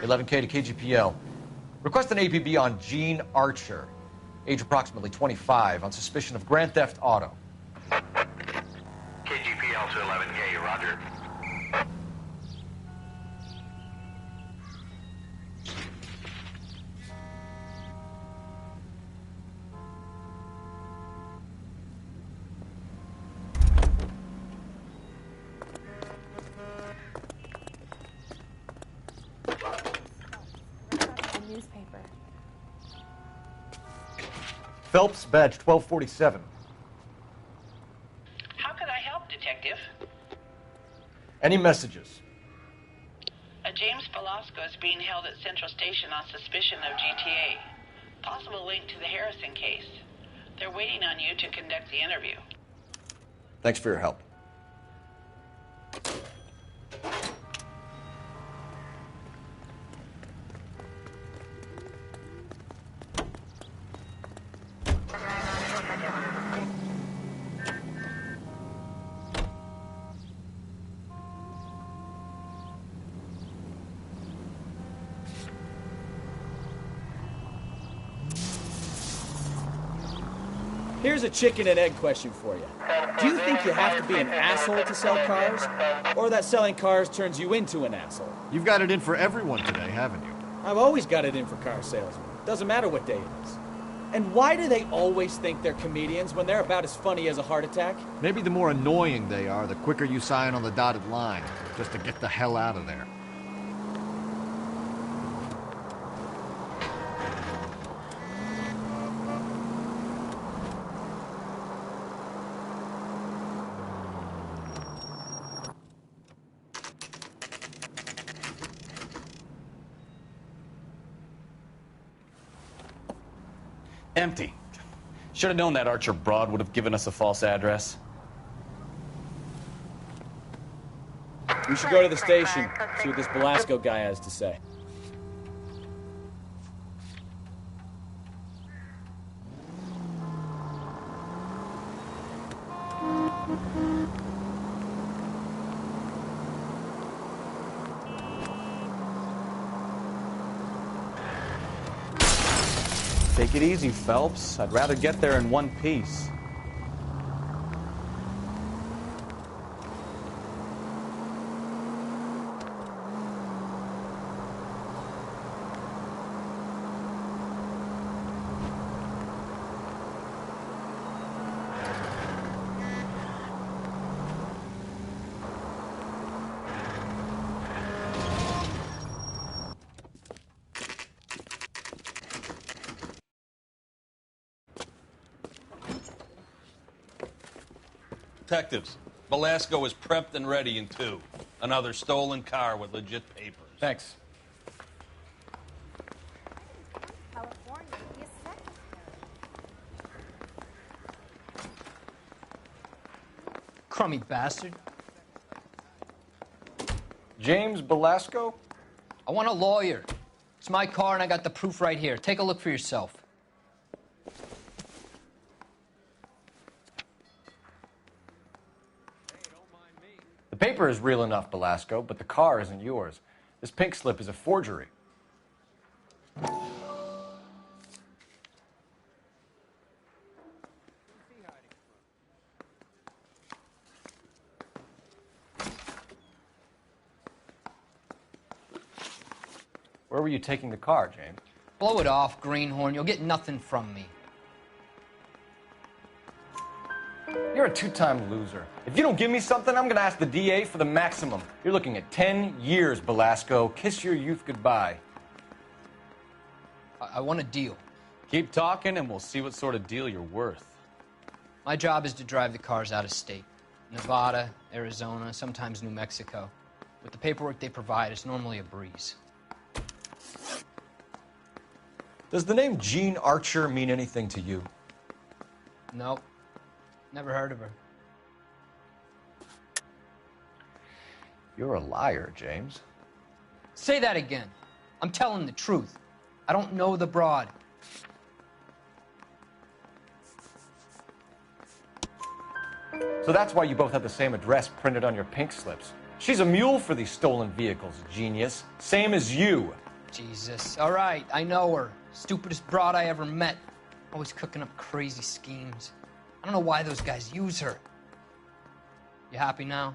$11K to KGPL. Request an APB on Gene Archer, age approximately 25, on suspicion of grand theft auto. KGPL to 11K, roger. Newspaper. Phelps, badge 1247. How can I help, Detective? Any messages? A James Velasco is being held at Central Station on suspicion of GTA. Possible link to the Harrison case. They're waiting on you to conduct the interview. Thanks for your help. Here's a chicken and egg question for you. Do you think you have to be an asshole to sell cars? Or that selling cars turns you into an asshole? You've got it in for everyone today, haven't you? I've always got it in for car salesmen. Doesn't matter what day it is. And why do they always think they're comedians when they're about as funny as a heart attack? Maybe the more annoying they are, the quicker you sign on the dotted line, just to get the hell out of there. Empty. Should have known that Archer broad would have given us a false address. We should go to the station, see what this Velasco guy has to say. Take it easy, Phelps. I'd rather get there in one piece. Detectives, Velasco is prepped and ready in 2. Another stolen car with legit papers. Thanks. Crummy bastard. James Velasco? I want a lawyer. It's my car and I got the proof right here. Take a look for yourself. The paper is real enough, Velasco, but the car isn't yours. This pink slip is a forgery. Where were you taking the car, James? Blow it off, greenhorn. You'll get nothing from me. You're a two-time loser. If you don't give me something, I'm going to ask the DA for the maximum. You're looking at 10 years, Velasco. Kiss your youth goodbye. I want a deal. Keep talking and we'll see what sort of deal you're worth. My job is to drive the cars out of state. Nevada, Arizona, sometimes New Mexico. With the paperwork they provide, it's normally a breeze. Does the name Gene Archer mean anything to you? Nope. Never heard of her. You're a liar, James. Say that again. I'm telling the truth. I don't know the broad. So that's why you both have the same address printed on your pink slips. She's a mule for these stolen vehicles, genius. Same as you. Jesus. All right, I know her. Stupidest broad I ever met. Always cooking up crazy schemes. I don't know why those guys use her. You happy now?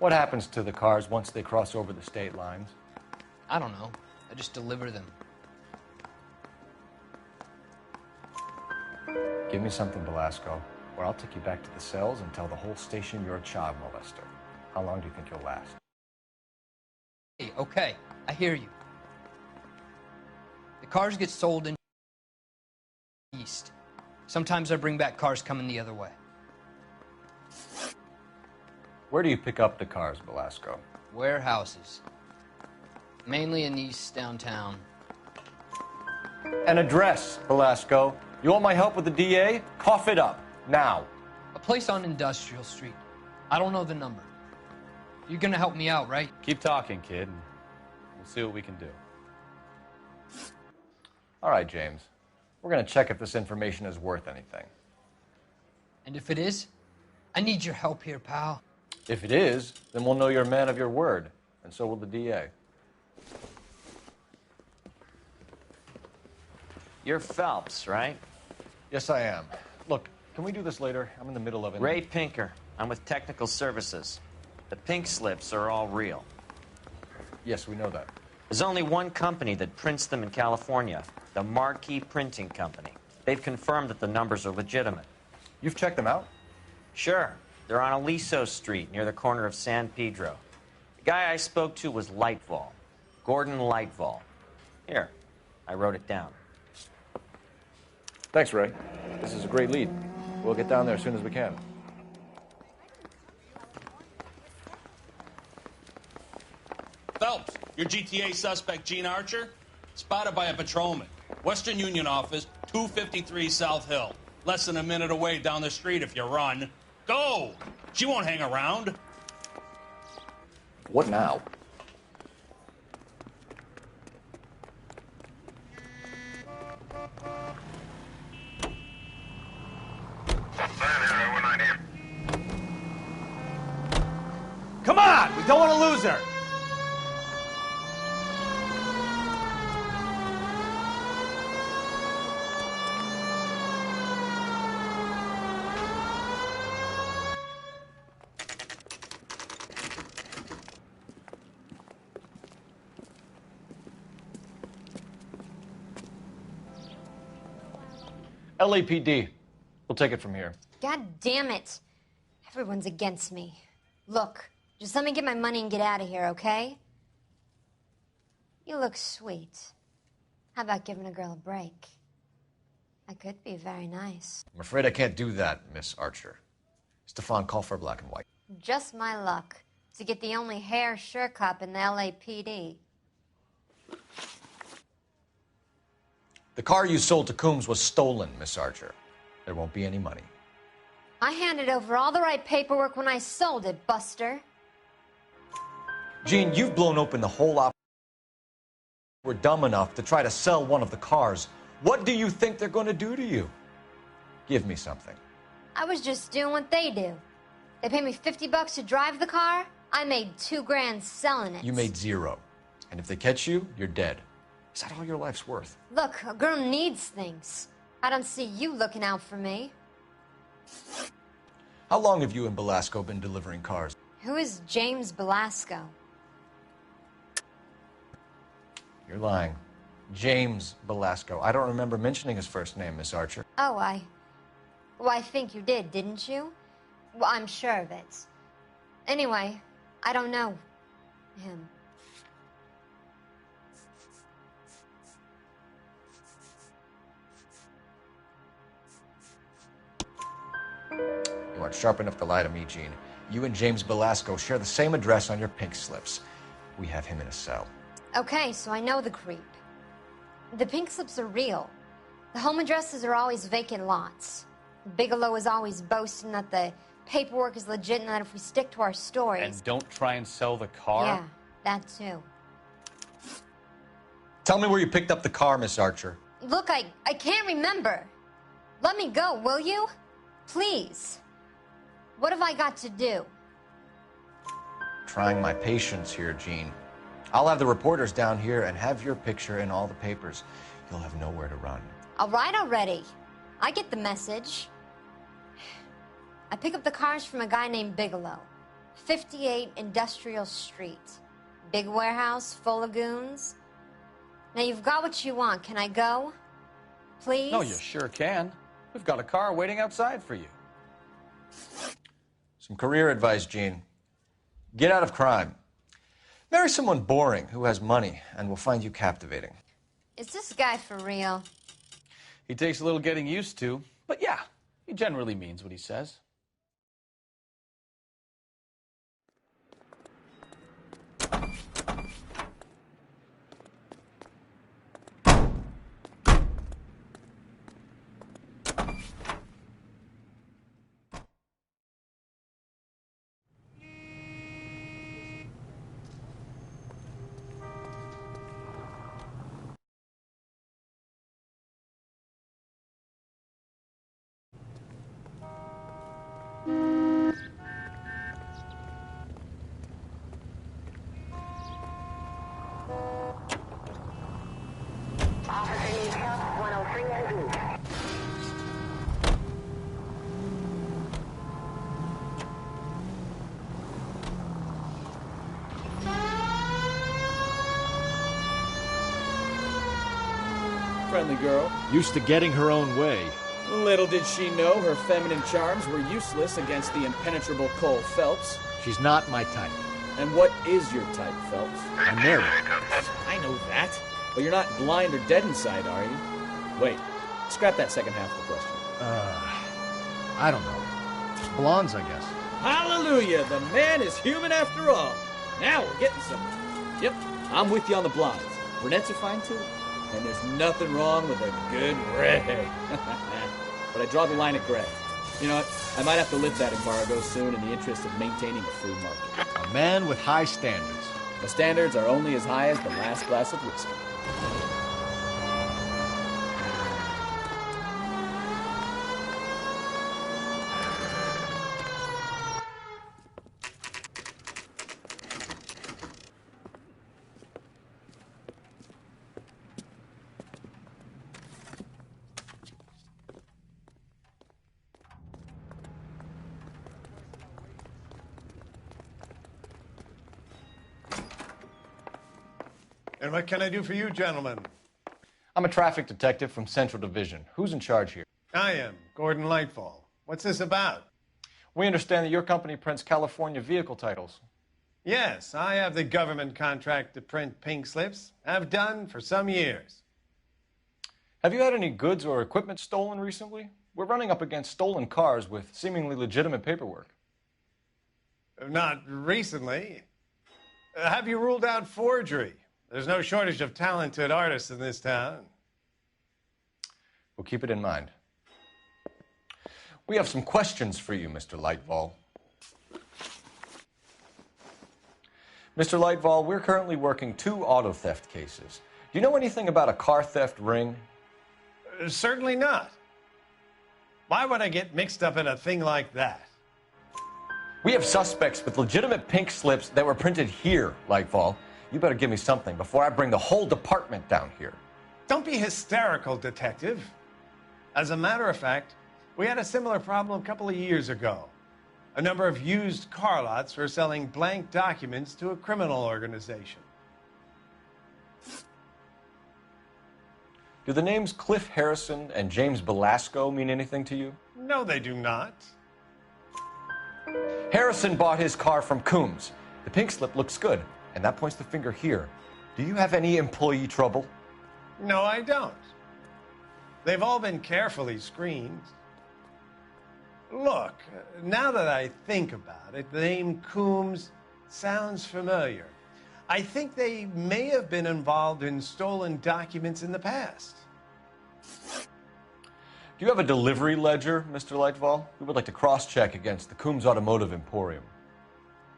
What happens to the cars once they cross over the state lines? I don't know. I just deliver them. Give me something, Belasco, or I'll take you back to the cells and tell the whole station you're a child molester. How long do you think you'll last? Hey, okay, I hear you. The cars get sold in east. Sometimes I bring back cars coming the other way. Where do you pick up the cars, Belasco? Warehouses. Mainly in East downtown. An address, Belasco. You want my help with the DA? Cough it up, now. A place on Industrial Street. I don't know the number. You're gonna help me out, right? Keep talking, kid, and we'll see what we can do. All right, James. We're gonna check if this information is worth anything. And if it is, I need your help here, pal. If it is, then we'll know you're a man of your word, and so will the DA. You're Phelps, right? Yes, I am. Look, can we do this later? I'm in the middle of it. Ray Pinker. I'm with Technical Services. The pink slips are all real. Yes, we know that. There's only one company that prints them in California, the Marquee Printing Company. They've confirmed that the numbers are legitimate. You've checked them out? Sure. They're on Aliso Street, near the corner of San Pedro. The guy I spoke to was Lightval. Gordon Lightval. Here, I wrote it down. Thanks, Ray. This is a great lead. We'll get down there as soon as we can. Phelps, your GTA suspect, Gene Archer, spotted by a patrolman. Western Union office, 253 South Hill. Less than a minute away down the street if you run. Go! She won't hang around. What now? Come on! We don't want to lose her! LAPD. We'll take it from here. God damn it. Everyone's against me. Look, just let me get my money and get out of here, okay? You look sweet. How about giving a girl a break? I could be very nice. I'm afraid I can't do that, Miss Archer. Stefan, call for black and white. Just my luck to get the only hair sure cop in the LAPD. The car you sold to Coombs was stolen, Miss Archer. There won't be any money. I handed over all the right paperwork when I sold it, Buster. Gene, you've blown open the whole op. We're dumb enough to try to sell one of the cars. What do you think they're going to do to you? Give me something. I was just doing what they do. They paid me $50 to drive the car. I made $2 grand selling it. You made zero. And if they catch you, you're dead. Is that all your life's worth? Look, a girl needs things. I don't see you looking out for me. How long have you and Belasco been delivering cars? Who is James Belasco? You're lying. James Belasco. I don't remember mentioning his first name, Miss Archer. Oh, well, I think you did, didn't you? Well, I'm sure of it. Anyway, I don't know him. You aren't sharp enough to lie to me, Gene. You and James Belasco share the same address on your pink slips. We have him in a cell. Okay, so I know the creep. The pink slips are real. The home addresses are always vacant lots. Bigelow is always boasting that the paperwork is legit and that if we stick to our stories... And don't try and sell the car? Yeah, that too. Tell me where you picked up the car, Miss Archer. Look, I can't remember. Let me go, will you? Please. What have I got to do? Trying my patience here, Jean. I'll have the reporters down here and have your picture in all the papers. You'll have nowhere to run. All right already. I get the message. I pick up the cars from a guy named Bigelow. 58 Industrial Street. Big warehouse, full of goons. Now you've got what you want. Can I go? Please? No, you sure can. We've got a car waiting outside for you. Some career advice, Jean. Get out of crime. Marry someone boring who has money and will find you captivating. Is this guy for real? He takes a little getting used to, but yeah, he generally means what he says. Friendly girl. Used to getting her own way. Little did she know her feminine charms were useless against the impenetrable Cole Phelps. She's not my type. And what is your type, Phelps? I'm married. I know that. But you're not blind or dead inside, are you? Wait, scrap that second half of the question. I don't know. Blondes, I guess. Hallelujah! The man is human after all. Now we're getting somewhere. Yep, I'm with you on the blondes. Brunettes are fine too. And there's nothing wrong with a good red. But I draw the line at gray. You know what? I might have to lift that embargo soon in the interest of maintaining a free market. A man with high standards. The standards are only as high as the last glass of whiskey. And what can I do for you, gentlemen? I'm a traffic detective from Central Division. Who's in charge here? I am, Gordon Lightfall. What's this about? We understand that your company prints California vehicle titles. Yes, I have the government contract to print pink slips. Have done for some years. Have you had any goods or equipment stolen recently? We're running up against stolen cars with seemingly legitimate paperwork. Not recently. Have you ruled out forgery? There's no shortage of talented artists in this town. We'll keep it in mind. We have some questions for you, Mr. Lightfall. Mr. Lightfall, we're currently working 2 auto theft cases. Do you know anything about a car theft ring? Certainly not. Why would I get mixed up in a thing like that? We have suspects with legitimate pink slips that were printed here, Lightfall. You better give me something before I bring the whole department down here. Don't be hysterical, Detective. As a matter of fact, we had a similar problem a couple of years ago. A number of used car lots were selling blank documents to a criminal organization. Do the names Cliff Harrison and James Belasco mean anything to you? No, they do not. Harrison bought his car from Coombs. The pink slip looks good, and that points the finger here. Do you have any employee trouble? No, I don't. They've all been carefully screened. Look, now that I think about it, the name Coombs sounds familiar. I think they may have been involved in stolen documents in the past. Do you have a delivery ledger, Mr. Lightfall? We would like to cross-check against the Coombs Automotive Emporium.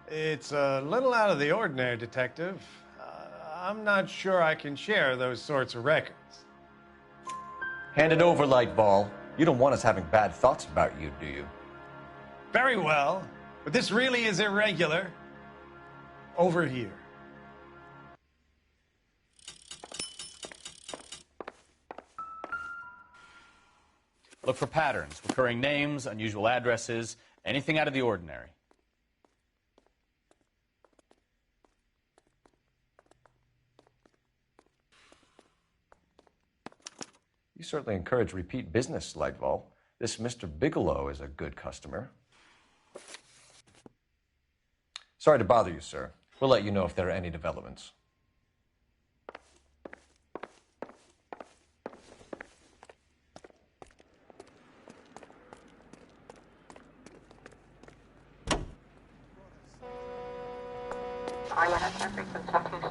It's a little out of the ordinary, Detective. I'm not sure I can share those sorts of records. Hand it over, Lightfall. You don't want us having bad thoughts about you, do you? Very well, but this really is irregular. Over here. Look for patterns, recurring names, unusual addresses, anything out of the ordinary. You certainly encourage repeat business, Lightfall. This Mr. Bigelow is a good customer. Sorry to bother you, sir. We'll let you know if there are any developments.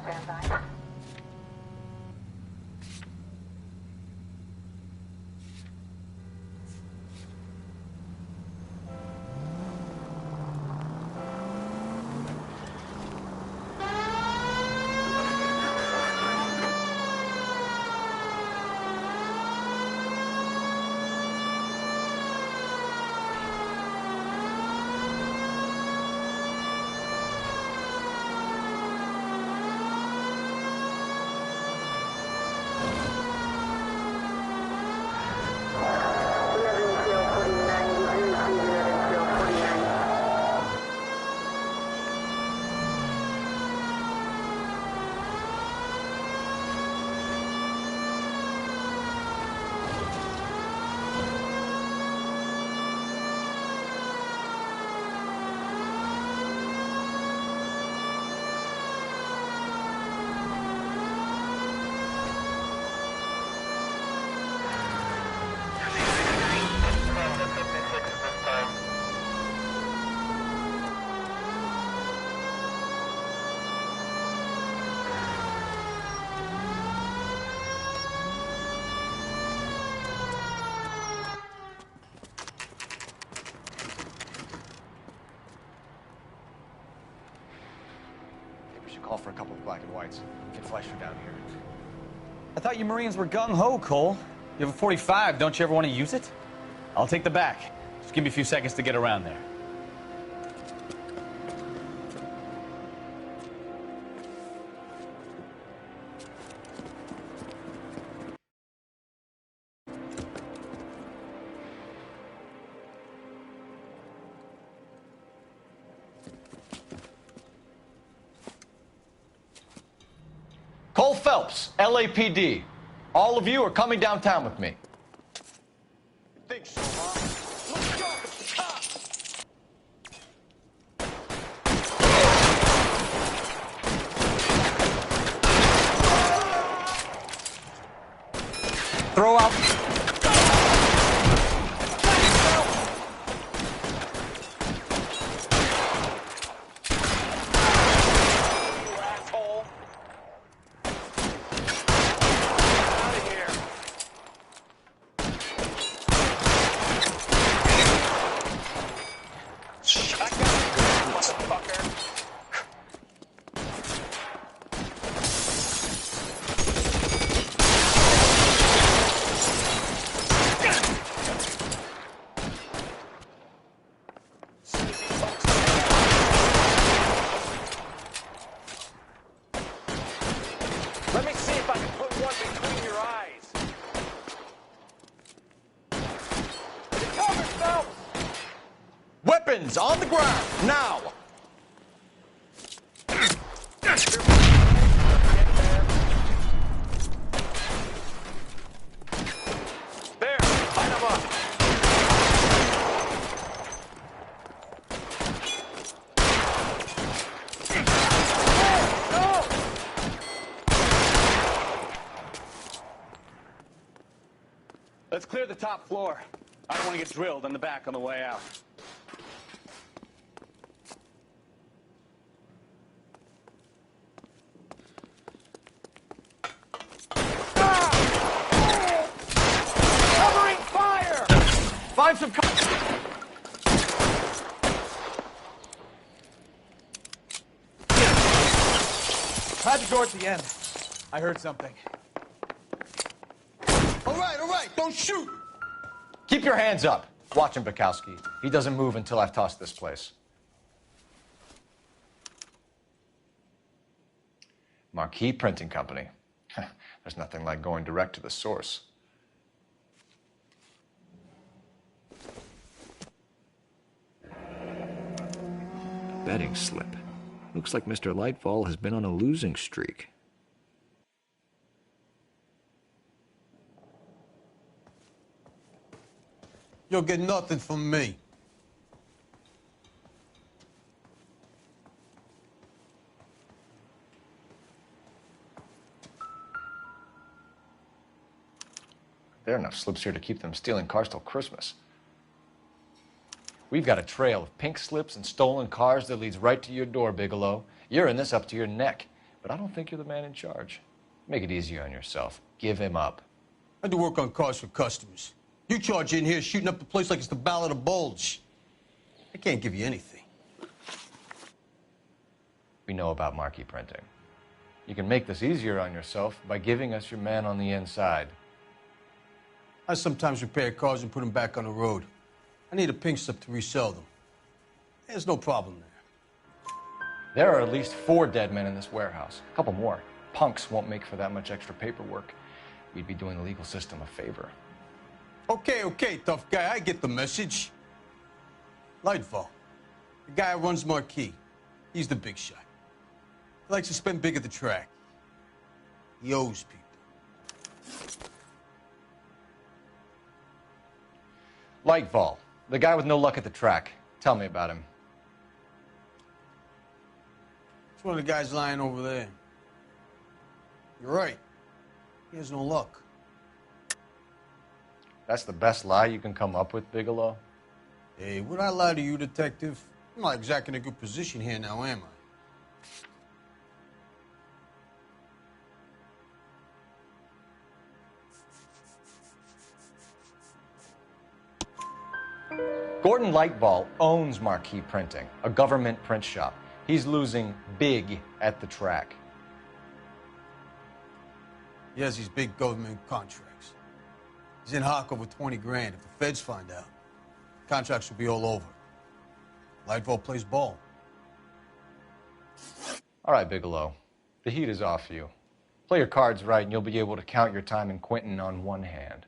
Standby. Call for a couple of black and whites. Get Fleischer down here. I thought you Marines were gung-ho, Cole. You have a 45, don't you ever want to use it? I'll take the back. Just give me a few seconds to get around there. Cole Phelps, LAPD. All of you are coming downtown with me. Think so, huh? Let's go! It's the cops! Throw out. Let me see if I can put one between your eyes. It's coming, Phelps! Weapons on the ground, now! There, line them up. Let's clear the top floor. I don't want to get drilled in the back on the way out. Covering fire! bunch of... Had to go at the end. I heard something. All right, don't shoot! Keep your hands up. Watch him, Bukowski. He doesn't move until I've tossed this place. Marquee Printing Company. There's nothing like going direct to the source. Betting slip. Looks like Mr. Lightfall has been on a losing streak. You'll get nothing from me. There are enough slips here to keep them stealing cars till Christmas. We've got a trail of pink slips and stolen cars that leads right to your door, Bigelow. You're in this up to your neck, but I don't think you're the man in charge. Make it easier on yourself. Give him up. I do work on cars for customers. You charge in here shooting up the place like it's the Ballad of Bulge. I can't give you anything. We know about marquee printing. You can make this easier on yourself by giving us your man on the inside. I sometimes repair cars and put them back on the road. I need a pink slip to resell them. There's no problem there. There are at least 4 dead men in this warehouse. A couple more. Punks won't make for that much extra paperwork. We'd be doing the legal system a favor. Okay, tough guy. I get the message. Lightfall, the guy who runs Marquee. He's the big shot. He likes to spend big at the track. He owes people. Lightfall, the guy with no luck at the track. Tell me about him. It's one of the guys lying over there. You're right. He has no luck. That's the best lie you can come up with, Bigelow? Hey, would I lie to you, detective? I'm not exactly in a good position here now, am I? Gordon Lightfall owns Marquee Printing, a government print shop. He's losing big at the track. He has these big government contracts. He's in hock over 20 grand. If the feds find out, contracts will be all over. Lightfall plays ball. All right, Bigelow. The heat is off you. Play your cards right and you'll be able to count your time in Quentin on one hand.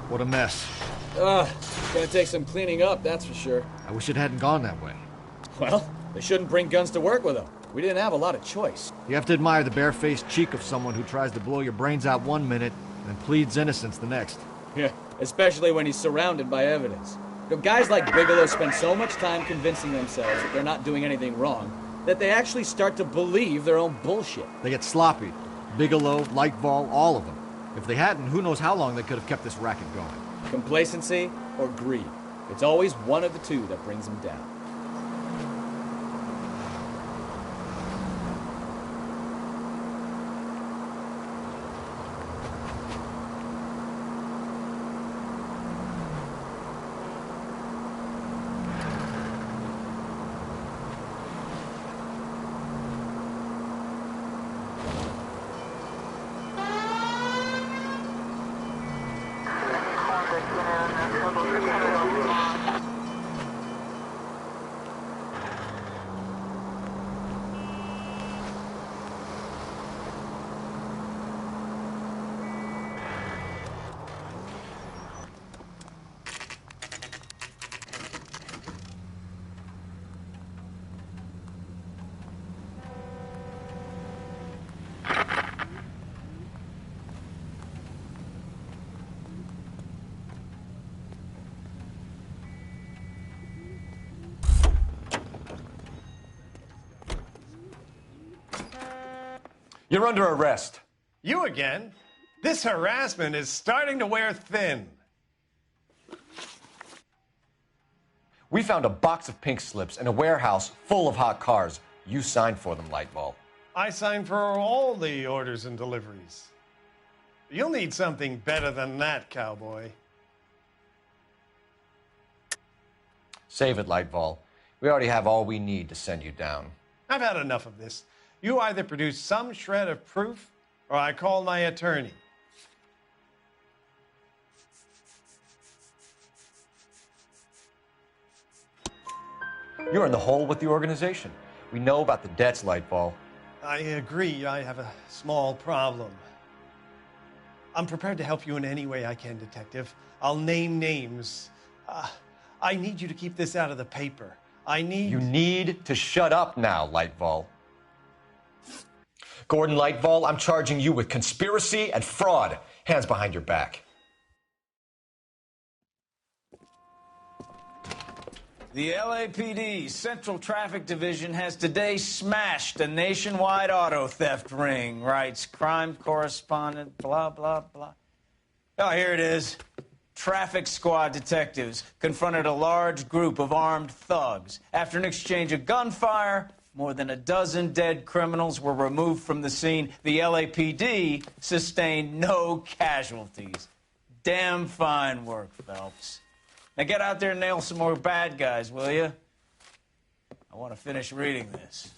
What a mess. Gonna take some cleaning up, that's for sure. I wish it hadn't gone that way. Well, they shouldn't bring guns to work with them. We didn't have a lot of choice. You have to admire the barefaced cheek of someone who tries to blow your brains out one minute and then pleads innocence the next. Yeah, especially when he's surrounded by evidence. You know, guys like Bigelow spend so much time convincing themselves that they're not doing anything wrong that they actually start to believe their own bullshit. They get sloppy. Bigelow, Lightfall, all of them. If they hadn't, who knows how long they could have kept this racket going. Complacency or greed. It's always one of the two that brings them down. You're under arrest. You again? This harassment is starting to wear thin. We found a box of pink slips in a warehouse full of hot cars. You signed for them, Lightball. I signed for all the orders and deliveries. You'll need something better than that, cowboy. Save it, Lightball. We already have all we need to send you down. I've had enough of this. You either produce some shred of proof, or I call my attorney. You're in the hole with the organization. We know about the debts, Lightball. I agree. I have a small problem. I'm prepared to help you in any way I can, Detective. I'll name names. I need you to keep this out of the paper. You need to shut up now, Lightball. Gordon Lightball, I'm charging you with conspiracy and fraud. Hands behind your back. The LAPD Central Traffic Division has today smashed a nationwide auto theft ring, writes crime correspondent, blah, blah, blah. Oh, here it is. Traffic squad detectives confronted a large group of armed thugs. After an exchange of gunfire, more than a dozen dead criminals were removed from the scene. The LAPD sustained no casualties. Damn fine work, Phelps. Now get out there and nail some more bad guys, will you? I want to finish reading this.